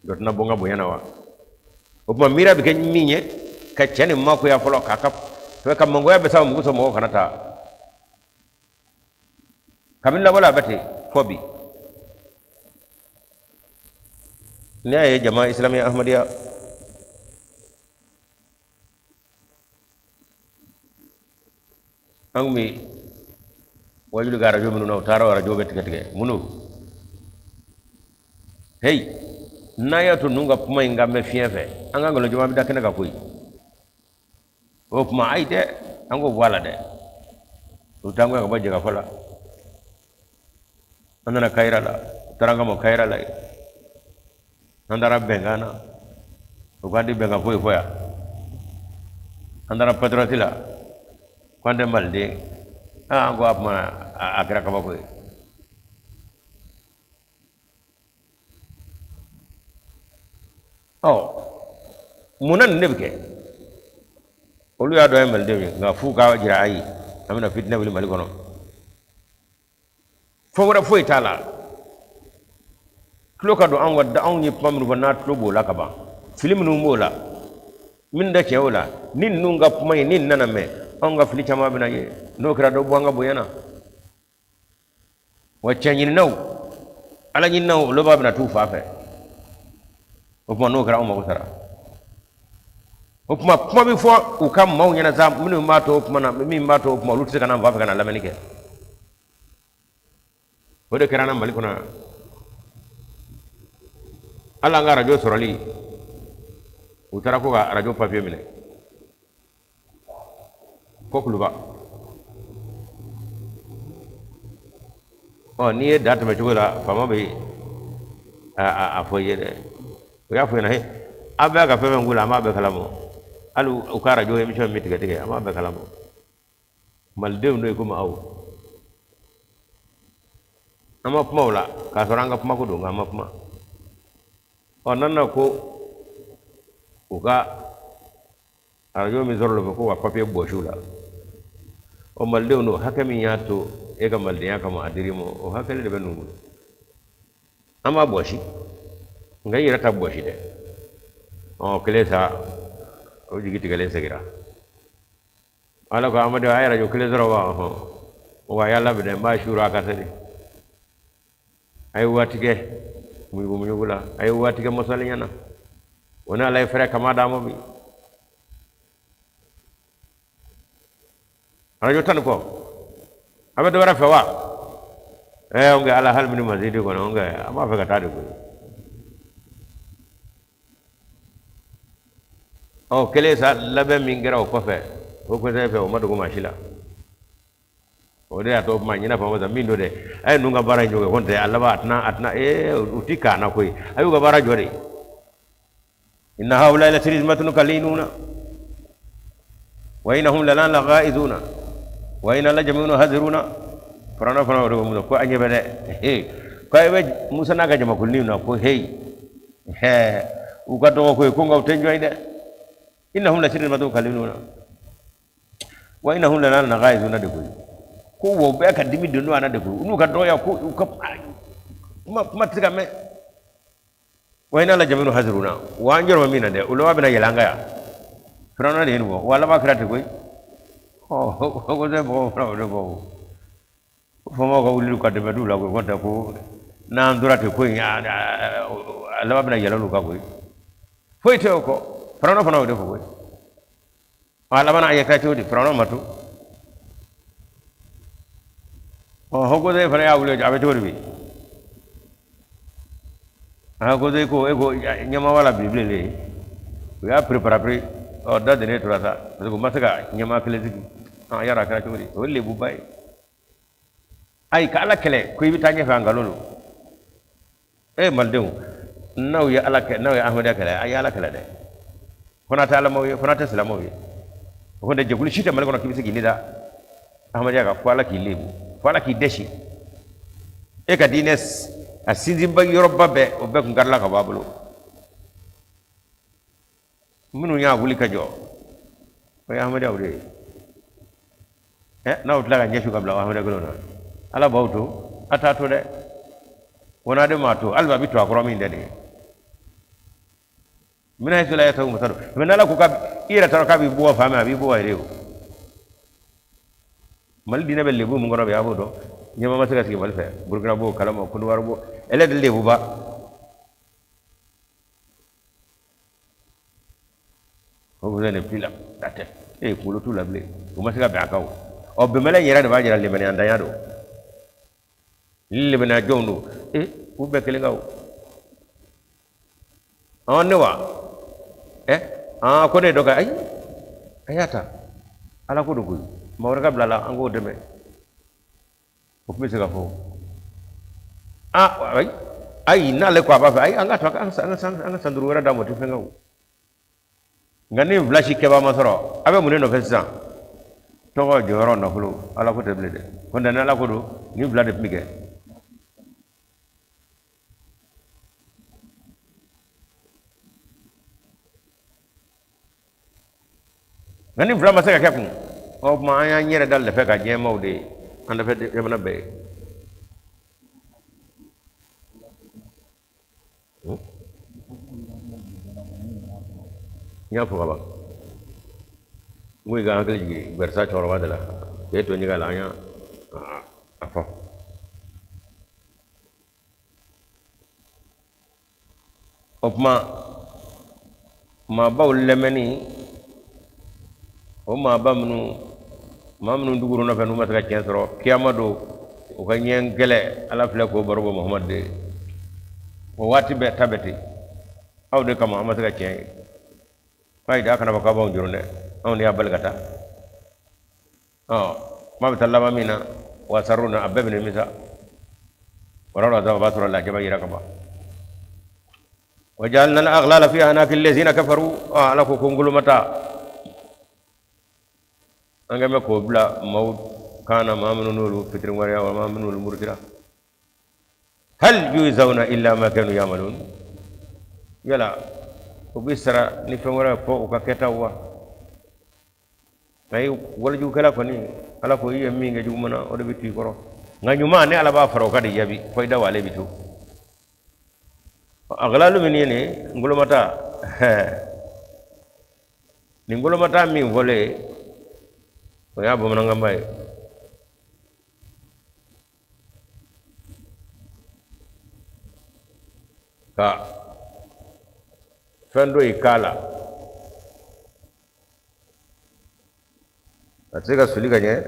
dɔ tɛna bɔ n ka bonya na wa o tuma miiri bɛ kɛ min ye ka cɛ nin makoya fɔlɔ ka mangoya bɛ sa mugu sɔrɔ mɔgɔw kana taa kabini labɔla a bɛ ten fɔ bi n'i y'a ye jama islami ahmadiyya an kun bɛ wajulu ka arajo minnu na u taara arajo bɛ tigɛ tigɛ munnu hey n'a y'a to ninnu ka kuma in ka mɛn fiɲɛ fɛ an ka nkalon caman bɛ da kɛnɛ kan koyi o kuma ayi dɛ an k'o bɔ a la dɛ o t'an ka bɔ jɛgɛfɔ la an nana kayira la u taara an kama kayira la yen an taara bɛnkan na u k'an tɛ bɛnkan foyi fɔ yan an taara patrɔti la k'an tɛ maliden an ko a kuma a kɛra kabako ye munna nin de bɛ kɛ olu y'a dɔn ye malidenw ye nka f'u k'a jira ayi an bɛna fitinɛ wuli mali kɔnɔ fɛn wɛrɛ foyi t'a la tulo ka don anw ye kuma minnu fɔ n'a tulo b'o la ka ban fili minnu b'o la min da cɛ o la ni ninnu ka kuma ye ni nin nana mɛn anw ka fili caman bɛna ye n'o kɛra dɔ bɔ an ka bonya na wa cɛ ɲininaw ala ɲininaw olu b'a bɛna t'u fa fɛ o kuma n'o kɛra anw mago sara o kuma kuma bɛ fɔ u ka maaw ɲɛna sa minnu b'a to o kuma na min b'a to o kuma olu tɛ se ka na n fa fɛ ka na lamɛnni kɛ o de kɛra an na mali kɔnɔ hali an ka arajo sɔrɔli u taara ko ka arajo papiye minɛ ko kuluba n'i ye da tɛmɛ cogo la faama bɛ a fɔ i ye dɛ o y'a fɔ ɲɛna a bɛɛ ka fɛn fɛn k'u la an b'a bɛɛ kalama hali u ka arajo emission min tigɛ tigɛ an b'a bɛɛ kalama malidenw do komi aw an ma kuma o la k'a sɔrɔ an ka kuma ko don nka an ma kuma nana ko u ka arajo min sɔrɔ o fɛ ko ka papiye bɔsiw la malidenw do hakɛ min y'a to e ka malidenya kama a dir'i ma o hakɛ de bɛ ninnu bolo an b'a bɔsi nka i yɛrɛ ta bɔsi dɛ kelen sa o jigi tigɛlen segira ala ko amadu a ye arajo kelen sɔrɔ wa a y'a labɛn n b'a suuru a ka se de a ye waati kɛ muɲugu la a ye waati kɛ mɔsɔnni ɲɛna o ni ala ye fɛrɛ kama d'a ma bi arajo tan ni kɔ a bɛ dɔ wɛrɛ fɛ wa nka ala hali mini masidi kɔnɔ an b'a fɛ ka taa de koyi kelen sa labɛn min kɛra o kɔfɛ o kɔfɛ fɛ o ma dogo maa si la o de y'a to maa ɲinɛ fama sa min do dɛ a ye ninnu ka baara in jɔ kɛ ko n tɛ a laban a tɛna u ti kan na koyi a y'u ka baara jɔ de إن هؤلاء لشرذمة قليلون وإنهم لنا لغائظون وإن لجميع هذرون فرنا فرنا ko anye bede he ko be musa naga jama kulni na ko hey he u ka to ko ngaw tenjoy de innahum la shirmatun qaliluna wa innahum lana laghaizuna de ko wo be ka dimi de no ana de ko nu ka do ya ko ma tiga me wa inna la jami'un hazruna wa anjor ma mina de ulama bina yelanga ya frana de no wala ba krate ko ko de bo frana de bo fomo ko wuli ko de bedu la ko gonta ko na ndurate ko ya alama bina yelalu ka ko foyte ko frana de ko wala bana ayata to di frana matu ko de frana ya wuli abe to bi ko de ko ego nyama wala bible le ya prepare o da de ne turata ko masaka nyama kele zigi yara kana to di o le bu bay ay kala kele ko yibita nya fa ngalolo maldew naw ya alaka naw ya ahmada kala ay ala kala de kona ta alamo kona ta salamo ko de jegul shita mal kono kibisi gilida ahmada ka ko ala ki lebu ko ala ki deshi ka dines asinzi ba yoroba be o be ngarla ka babulo munu nya wuli ka jo ko ahmada wuri na utla ka nyeshu kabla ahmada golona ala bawto atato de wona de mato alba bitu akoro min de mina hisula ya tawu mutaro mina la ko ka ira taro ka bi bo fama bi bo rew mal dina be lebu mu ngoro be abodo nyama masaka sigi mal fe burkina bo kalama ko war bo ele de lebu ba ko vous ne plus là la tête ko lo tout la blé ko masaka be akaw o be mala yera de ba jira le mane andaya do lille bena jondo ku be kele ngaw on ne wa ko de doga ay ayata ala ko dogu mawra blala ango deme ko mi se ga fo ay na le ko ba ay anga to anga sanduru wara da mo to fe ngaw ngani vlashi ke ba masoro abe mun no fesa to ko joro no fulu ala ko teble de ko ndana ala ko do ni vlade mige ngani vla masaka kakun o ma anya nyere dal fe ka je mawde anda fe de bana be nya fo ba muy ga ngal ji bersa choro wadala e to nyiga la nya afo opma ma bawl lemeni o ma mamnu duguru na fenu masaka kensoro kiyamado o ka nyen gele ala fle ko barobo muhammad de o wati be tabeti awde kama masaka kien fayda kana baka bon jurune on ya balgata ma bitallama mina wa saruna ababni misa wala da basura la jaba yira kaba وجعلنا الأغلال في أعناق الذين كفروا على كونغلو متى angame ko bla maud kana mamnunul fitr wariya wa mamnunul murtira hal yuzawna illa ma kanu yamalun yala ubisra ni fengora ko ka ketawa ay wala ju kala ko ni ala ko yemi nga jumana o de biti koro nganyuma ne ala ba faro kadi yabi koy dawale bitu aglalu minene ngulumata ni ngulumata mi vole o ya bo mananga mbay ka fendo ikala atsega suli ganye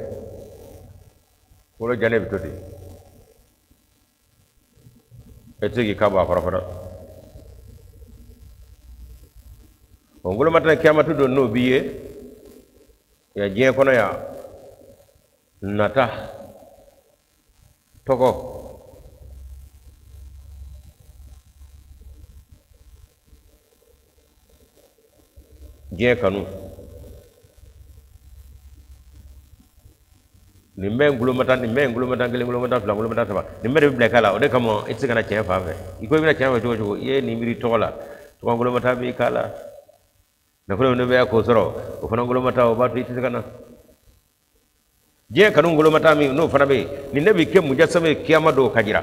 ko jane bitoti etsegi kaba farafara ongulo mata kiyamatu do no biye ya je kono ya nata toko diɲɛ kanu nin bɛ ngulomata nin bɛ ngulomata kelen ngulomata fila ngulomata saba nin bɛɛ de bɛ bila k'a la o de kama i tɛ se ka na tiɲɛ fan fɛ i ko i bɛna tiɲɛ fɛ cogo o cogo i ye nin miiri tɔgɔ la tɔgɔ ngulomata b'i k'a la nafolo min bɛ k'o sɔrɔ o fana ngulomata o b'a to i tɛ se ka na diɲɛ kanu ngolomata min n'o fana bɛ yen nin ne bɛ kɛ mujasabe kiyama dɔw ka jira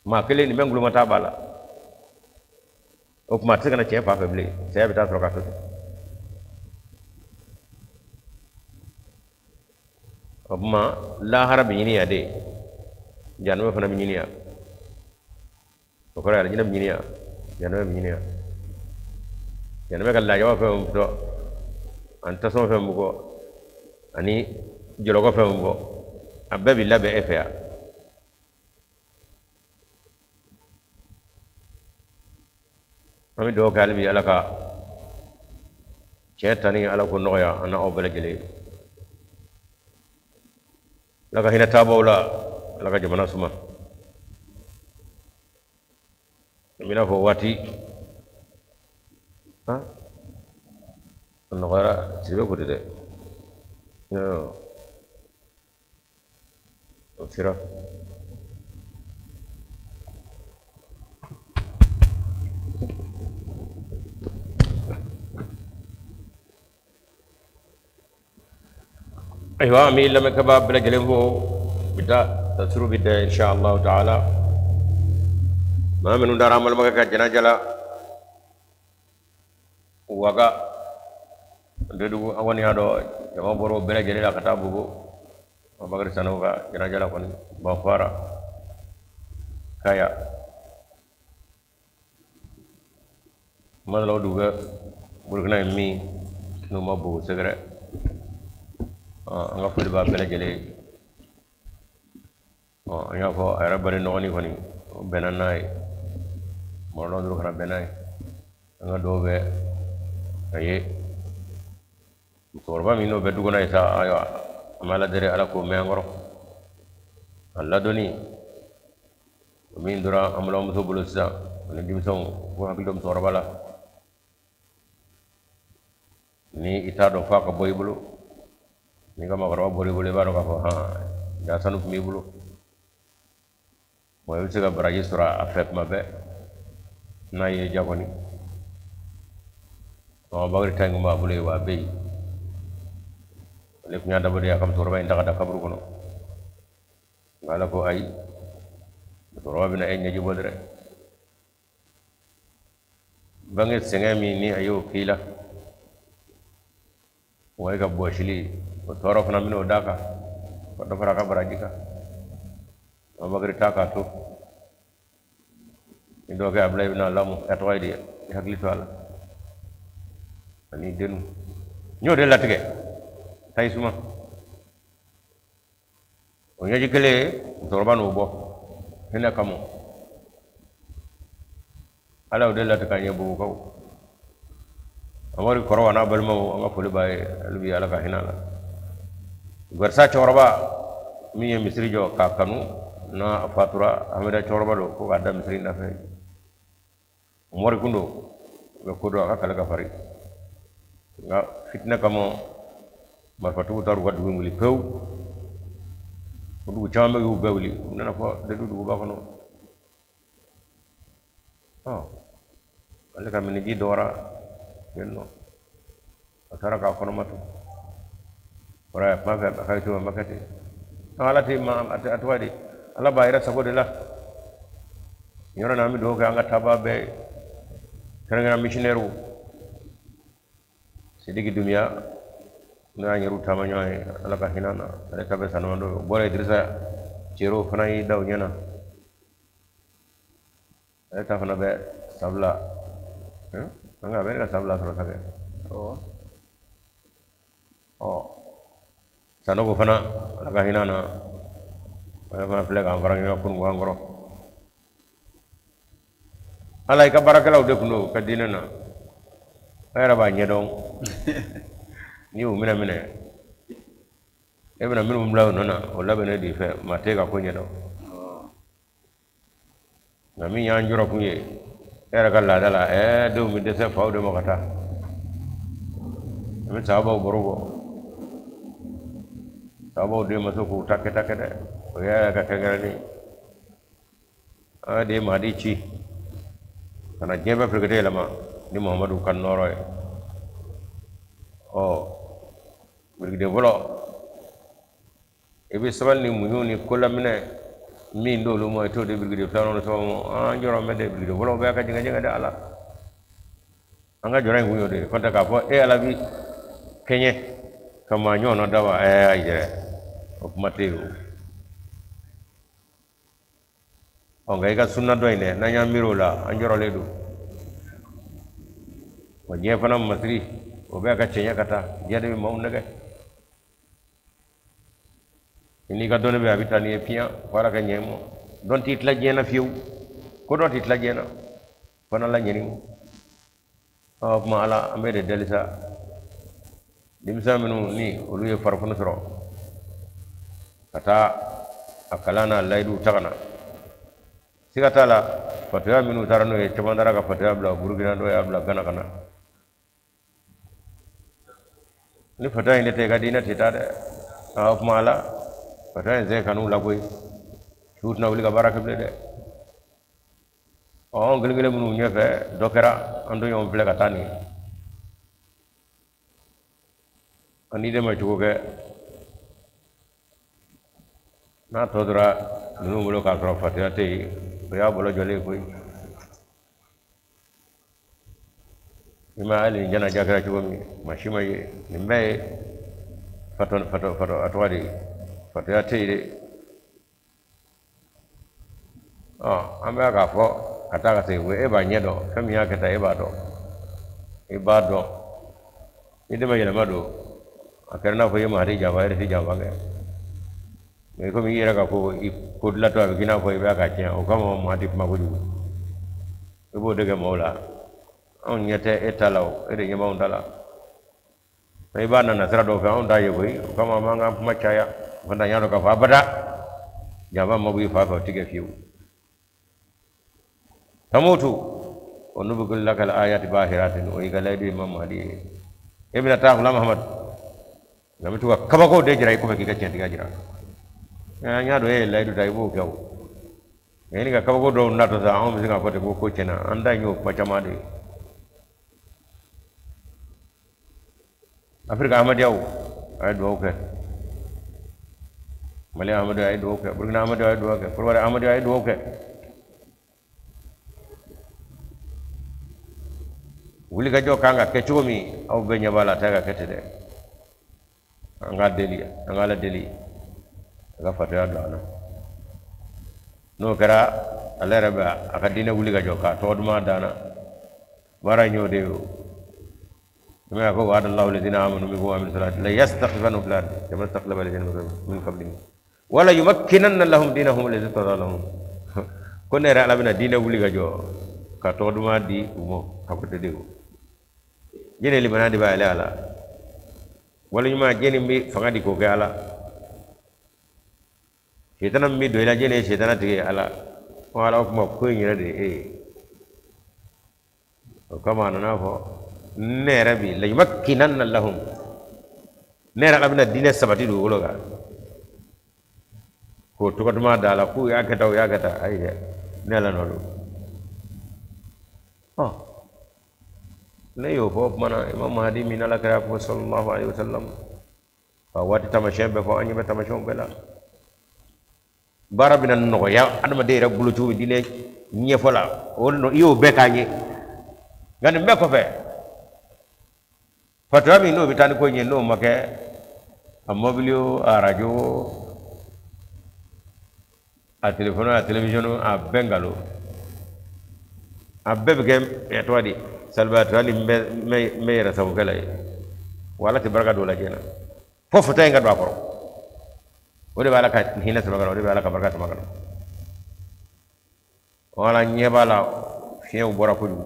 maa kelen nin bɛ ngolomata b'a la o tuma a tɛ se ka na tiɲɛ fan fɛ bilen saya bɛ taa sɔrɔ k'a to ten o tuma lahara bɛ ɲini yan de janaba fana bɛ ɲini yan o kɔrɔ ye alijinɛ bɛ ɲini yan janaba bɛ ɲini yan janaba ka lajaba fɛn dɔ ani tasuma fɛn bɔ ani jɔlɔkɔ fɛn bɔ a bɛɛ bɛ labɛn e fɛ yan an bɛ dugawu kɛ hali bi ala ka tiɲɛ tani ala ko nɔgɔya an n'aw bɛɛ lajɛlen ala ka hinɛ taabaw la ala ka jamana suma n bɛna fɔ waati a nɔgɔyara siribe ko tɛ dɛ o sera ayiwa an bɛ lamɛnkɛbaa bɛɛ lajɛlen fo bi taa tafsiru bi da insha allahu taala maa minnu dara an balimakɛ ka jɛnajɛ la waga dedugu an kɔni y'a dɔn jama bɔra o bɛɛ lajɛlen la ka taa bugu abubakar sanogo ka jɛnajɛ la kɔni banfara kaya kuma dɔ la o dugu bɛ burukina ye min n'o ma bugu sɛgɛrɛ an ka foli b'a bɛɛ lajɛlen ye an y'a fɔ a yɛrɛ bani nɔgɔni kɔni o bɛnna n'a ye mɔdɔn dɔrɔn kana bɛn n'a ye an ka dɔw bɛ a ye musokɔrɔba min n'o bɛ du kɔnɔ ye sa ayiwa an bɛ ala deli ala k'o mɛn an kɔrɔ a ladɔnni o min dɔrɔn an balimamuso bolo sisan ani denmisɛnw k'u hakili to musokɔrɔba la ni i t'a dɔn f'a ka bɔ i bolo n'i ka maakɔrɔba bɔra i bolo i b'a dɔn k'a fɔ jaa sanu tun b'i bolo i bɛ se ka baraji sɔrɔ a fɛ tuma bɛɛ n'a ye diya kɔni bakari ta in kun b'a bolo yen wa a bɛ yen ale tun y'a dabɔ de a ka musokɔrɔba in ta ka da kaburu kɔnɔ nka ala ko ayi musokɔrɔba bɛna e ɲɛji bɔ dɛrɛ bange sɛgɛn min ni a y'o k'i la wa e ka bɔsili o tɔɔrɔ fana bɛna o d'a kan ka dɔ fara a ka baraji kan bakari ta k'a to ni dɔ kɛ a bila i bɛna lamu a tɔgɔ ye di i hakili to a la ani denu n y'o de latigɛ tayi suma o ɲɛji kelen musokɔrɔba n'o bɔ hinɛ kama ala y'o de latigɛ ka ɲɛ bugukaw amadu kɔrɔ n'a balimaw an ka foli b'a ye hali bi ala ka hinɛ a la garisa cɛkɔrɔba min ye misiri jɔ k'a kanu n'a fatura amida cɛkɔrɔba don ko k'a da misiri nafɛ mɔri kun don u bɛ ko dɔn a ka kale ka farin nka fitinɛ kama marifatigiw taara u ka dugu in wuli pewu o dugu caman bɛ y'u bɛɛ wuli u nana fɔ dedu duguba kɔnɔ ale ka miniji dɔgɔra yen nɔ a taara k'a kɔnɔma to wara ye kuma fɛ a ka to a ma kɛ ten ala tɛ ma a tɔgɔ di ala b'a yɛrɛ sago de la yɔrɔ na an bɛ dugawu kɛ an ka taabaa bɛɛ ye kɛrɛnkɛrɛn missionnaires sidiki dumiya n'o y'an yɛrɛw taama ɲɔgɔn ye ala ka hinɛ na ale ta bɛ sanuma dɔ o bɔra Idirisa Cero fana y'i da o ɲɛna ale ta fana bɛ sabula an ka a bɛ ne ka sabula sɔrɔ sanfɛ Sanogo fana ala ka hinɛ na ale fana filɛ k'an fara ɲɔgɔn kunun an kɔrɔ ala i ka baarakɛlaw de kun don ka diinɛ na a yɛrɛ b'a ɲɛdɔn n'i y'u minɛ e bɛna minnu bila o nɔ na o labɛnnen de fɛ maa tɛ ka ko ɲɛdɔn nka min y'an jɔrɔ kun ye era kala dala do mi de sa fawde mo kata mi sabo borogo sabo de masuku takke de o ya ka kagani de ma di ci kana jebe frigate lama ni muhammadu kan noro brigade volo ebe sabal ni munyuni kulamne min dolu mo to de brigade flano so mo joro mede brigade volo be ka jinga de ala anga jora nguyo de konta ka fo ala bi kenye kama nyono dawa ayje o mateo o ngai ka sunna doyne na nyamiro la anjoro ledu o je fana masri o be ka cenya kata jade mi mawna ga ini ka done be abitani e pian wala ka nyemo don titla jena fiu ko don titla jena fana la nyeni ma ala amede delisa dimsa minu ni olu ye farfunu soro kata akalana laydu tagana sigata la fatwa minu tarano e chamandara ka fatwa bla burgina do ya bla gana kana ni fatwa inde te gadina tita de mala fatwa ze kanu la boy shootna wuli ka baraka ble de gele minu nyefe dokera ando yom ble ka tani ani de ma tugo ke na todra nu mulo ka kro fatwa te ya bolo jole koy ima ali jana jakra tugo mi mashima ye nimbe fato atwadi fatwa te de ambe ka fo kata ka te we e ba nyedo kami ya kata e ba do ide ma yele mado akarna fo yema hari jawa ri jawa ga me ko mi yera ka ko kodla to be gina fo be ka chen o kama ma di ma ko ju e bo de ga mola on nyete etalaw e de nyama on dala me ba na sra do fa on da ye ko kama ma nga ma chaya fanda nyano ka fa bada jawa ma bu fa tige fiu tamutu wa nubgul lakal ayati bahiratin o igaladi imam hadi ibn ta'ala muhammad nabi tuwa kaba ko de jira ko be kika centi gajira nya do laydu dai bo gaw ni ga kaba ko do nato za on bi ga fote ko cena anda nyo macama de afrika ahmad yaw ay do ke mali ahmad ay do ke burkina ahmad ay do ke porware ahmad ay do ke wuli ga jo kanga ke chumi au be nyabala taga kete de anga la deli aga fataya dana no kara alera ba aka dina wuli ga jo ka to duma dana bara nyo de me ko wa'ada Allahu alladhina amanu minkum wa amilus salati la yastakhifanu fil ardi kama istakhlafa alladhina min qablihim wala yumakkinanna lahum dinahum alladhi irtada lahum ko ne ra labina dina wuli ga jo ka to duma di umo hakote de jene limana di ba ala wala nyuma jeni mi fangadi ko ke ala setana mi do ila jeni setana tige ala wala ko ko nyira de kama nana fo nera bi la yumakkinanna lahum nera labna dine sabati do wolo ga ko to kaduma dala ku ya kata ay de nela nolu ne yo fo mana imam mahdi min ala kara ko sallallahu alaihi wasallam wati tamashen be fo anyi be tamashon bela barabina no ya adama de rek bulu tubi dine nye fola wonno yo be kanye ngane be ko fe fatwa mi no bitani ko nyen no make a mobilio a radio a telefono a television a bengalo a bebe gem etwadi salbatu ali me rasabu kala wala ti baraka do la jena fofu tay nga do akoro wode bala ka hina sabagala wode bala ka baraka sabagala wala nyebala fiu bora ko du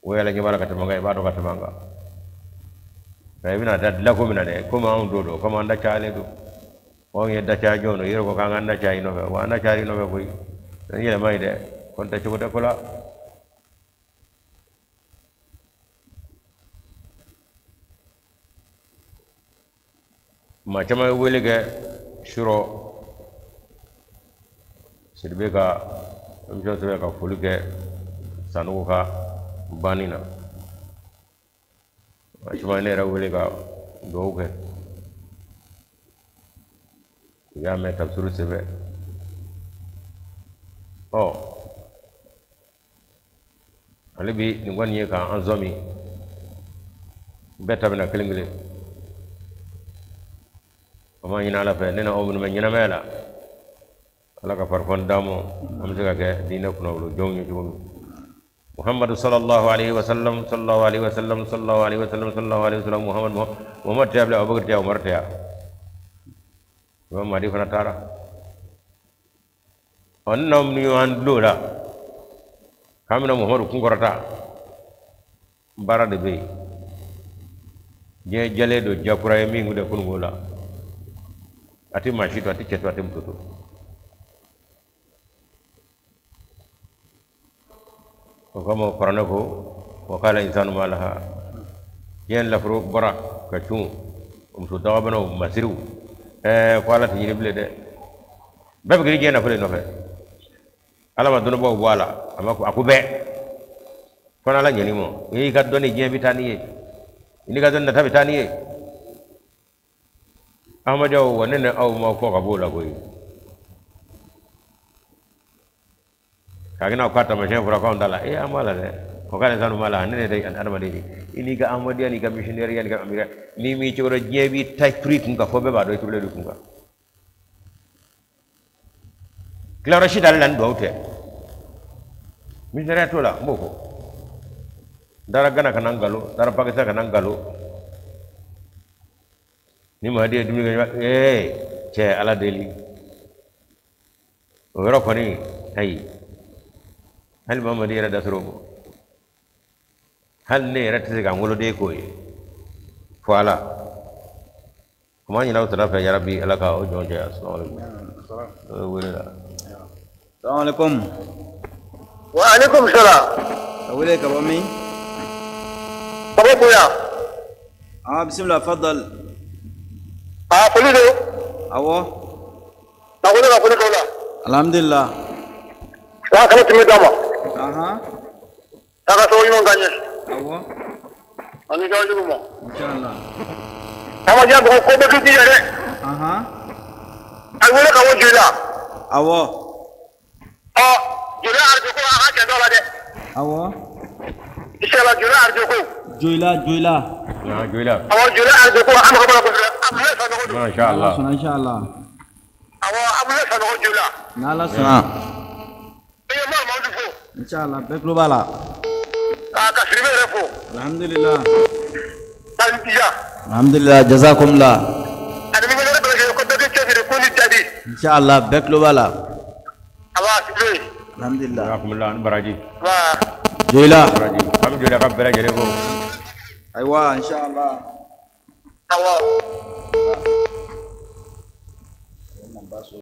wala nyebala ka tamanga ba do ka tamanga kay bina dad la ko mina de ko ma on do ko ma nda chaale do o ngi da cha jono yero ko ka nga nda cha ino wa na cha ino ko yele mai de kon ta chugo de ko la ma caman wele kɛ suro siribe ka émission sɛbɛ ka foli kɛ Sanogo ka banni na ma caman ne yɛrɛ wele ka dugawu kɛ u y'a mɛn tafsiri sɛbɛ ale bi nin kɔni ye k'an zɔmi bɛɛ ta bɛna kelen kelen an b'a ɲini Ala fɛ ne na aw minnu bɛ ɲɛnamaya la Ala ka farifɔni d'an ma an bɛ se ka kɛ diinɛ kunnawolo jɔnw ye cogo min Muhammadu sallallahu alaihi wasallam sallallahu alaihi wasallam sallallahu alaihi wasallam sallallahu alaihi wasallam Muhammad tɛ bila Abubakar tɛ Umar tɛ Imam Mahdi fana taara ni na minnu y'an dulon o la k'an bɛna Muhammadu kunkɔrɔta baara de bɛ yen diɲɛ jɛlen don jakura ye min kun tɛ kununko la a tɛ maa si to a tɛ cɛ to a tɛ muso to o kama kuranɛ ko wa qala insanu ma laha diɲɛ nafolo bɔra ka cun muso dagabanaw masiriw ko Ala tɛ ɲini bilen dɛ bɛɛ bɛ k'i diɲɛ nafolo in nɔfɛ Ala ma dɔnnibaaw bɔ a la a ko bɛɛ fana Ala ɲɛn'i ma i ka dɔnni diɲɛ bɛ taa n'i ye i n'i ka dɔnni nata bɛ taa n'i ye Ahmadiyaw wa ne ni aw ma fɔ ka b'o la koyi k'a kɛ n'aw ka taamasiyɛn fɔra k'anw t'a la an b'a la dɛ o ka insanu ma la ne yɛrɛ adamaden de i n'i ka Ahmadiya n'i ka missionnaire n'i ka amira n'i m'i cogo dɔn diɲɛ b'i ta turu i kun kan fɔ bɛɛ b'a dɔn i turulen don i kun kan tilayɔrɔ si t'ale la ni duwawu tɛ missionnaire t'o la n b'o fɔ dara Gana ka na ngalon dara Pakistan ka na ngalon ni Mahdi ye dumuni kɛ cɛ Ala deli o yɔrɔ kɔni ayi hali Mamadi yɛrɛ da sɔrɔ hali ne yɛrɛ tɛ se ka n woloden k'o ye fo Ala o ma ɲinɛ aw sira fɛ yarabi Ala ka o jɔn caya assalamu alaikum wele la assalamu alaikum wa alaikum salam ka wele ka bɔ min kabo bonya bismillah faddal foli do awɔ na wele ka foli k'aw la alhamdulillah wa kalo tɛmɛ d'a ma a ka sababu ɲuman k'an ye awɔ ani jɔn jugu ma inshallah Ahmadiya dɔgɔ ko bɛɛ k'i jija dɛ a wele ka bɔ Joli la awɔ Joli arajo ko a ka cɛ dɔ la dɛ awɔ inshallah Joli arajo ko Joyila Joli arajo ko an mago b'a la kosɛbɛ Abdulaye Sanogo don masha Allah inshallah Abdulaye Sanogo Joli la n'Ala sɔnna ye Mamadu fo inshallah bɛɛ tulo b'a la ka Sidibe yɛrɛ fo alhamdulillah ka Ntija alhamdulillah jazakumullah ani min yɛrɛ bɛ lajɛlen ko bɛɛ k'i cɛsiri ko ni jaabi inshallah bɛɛ tulo b'a la Sidibe alhamdulillah jazakumullah ani baraji Joyila baraji an bɛ Joli ka bɛɛ lajɛlen ko ayiwa inshallah awɔ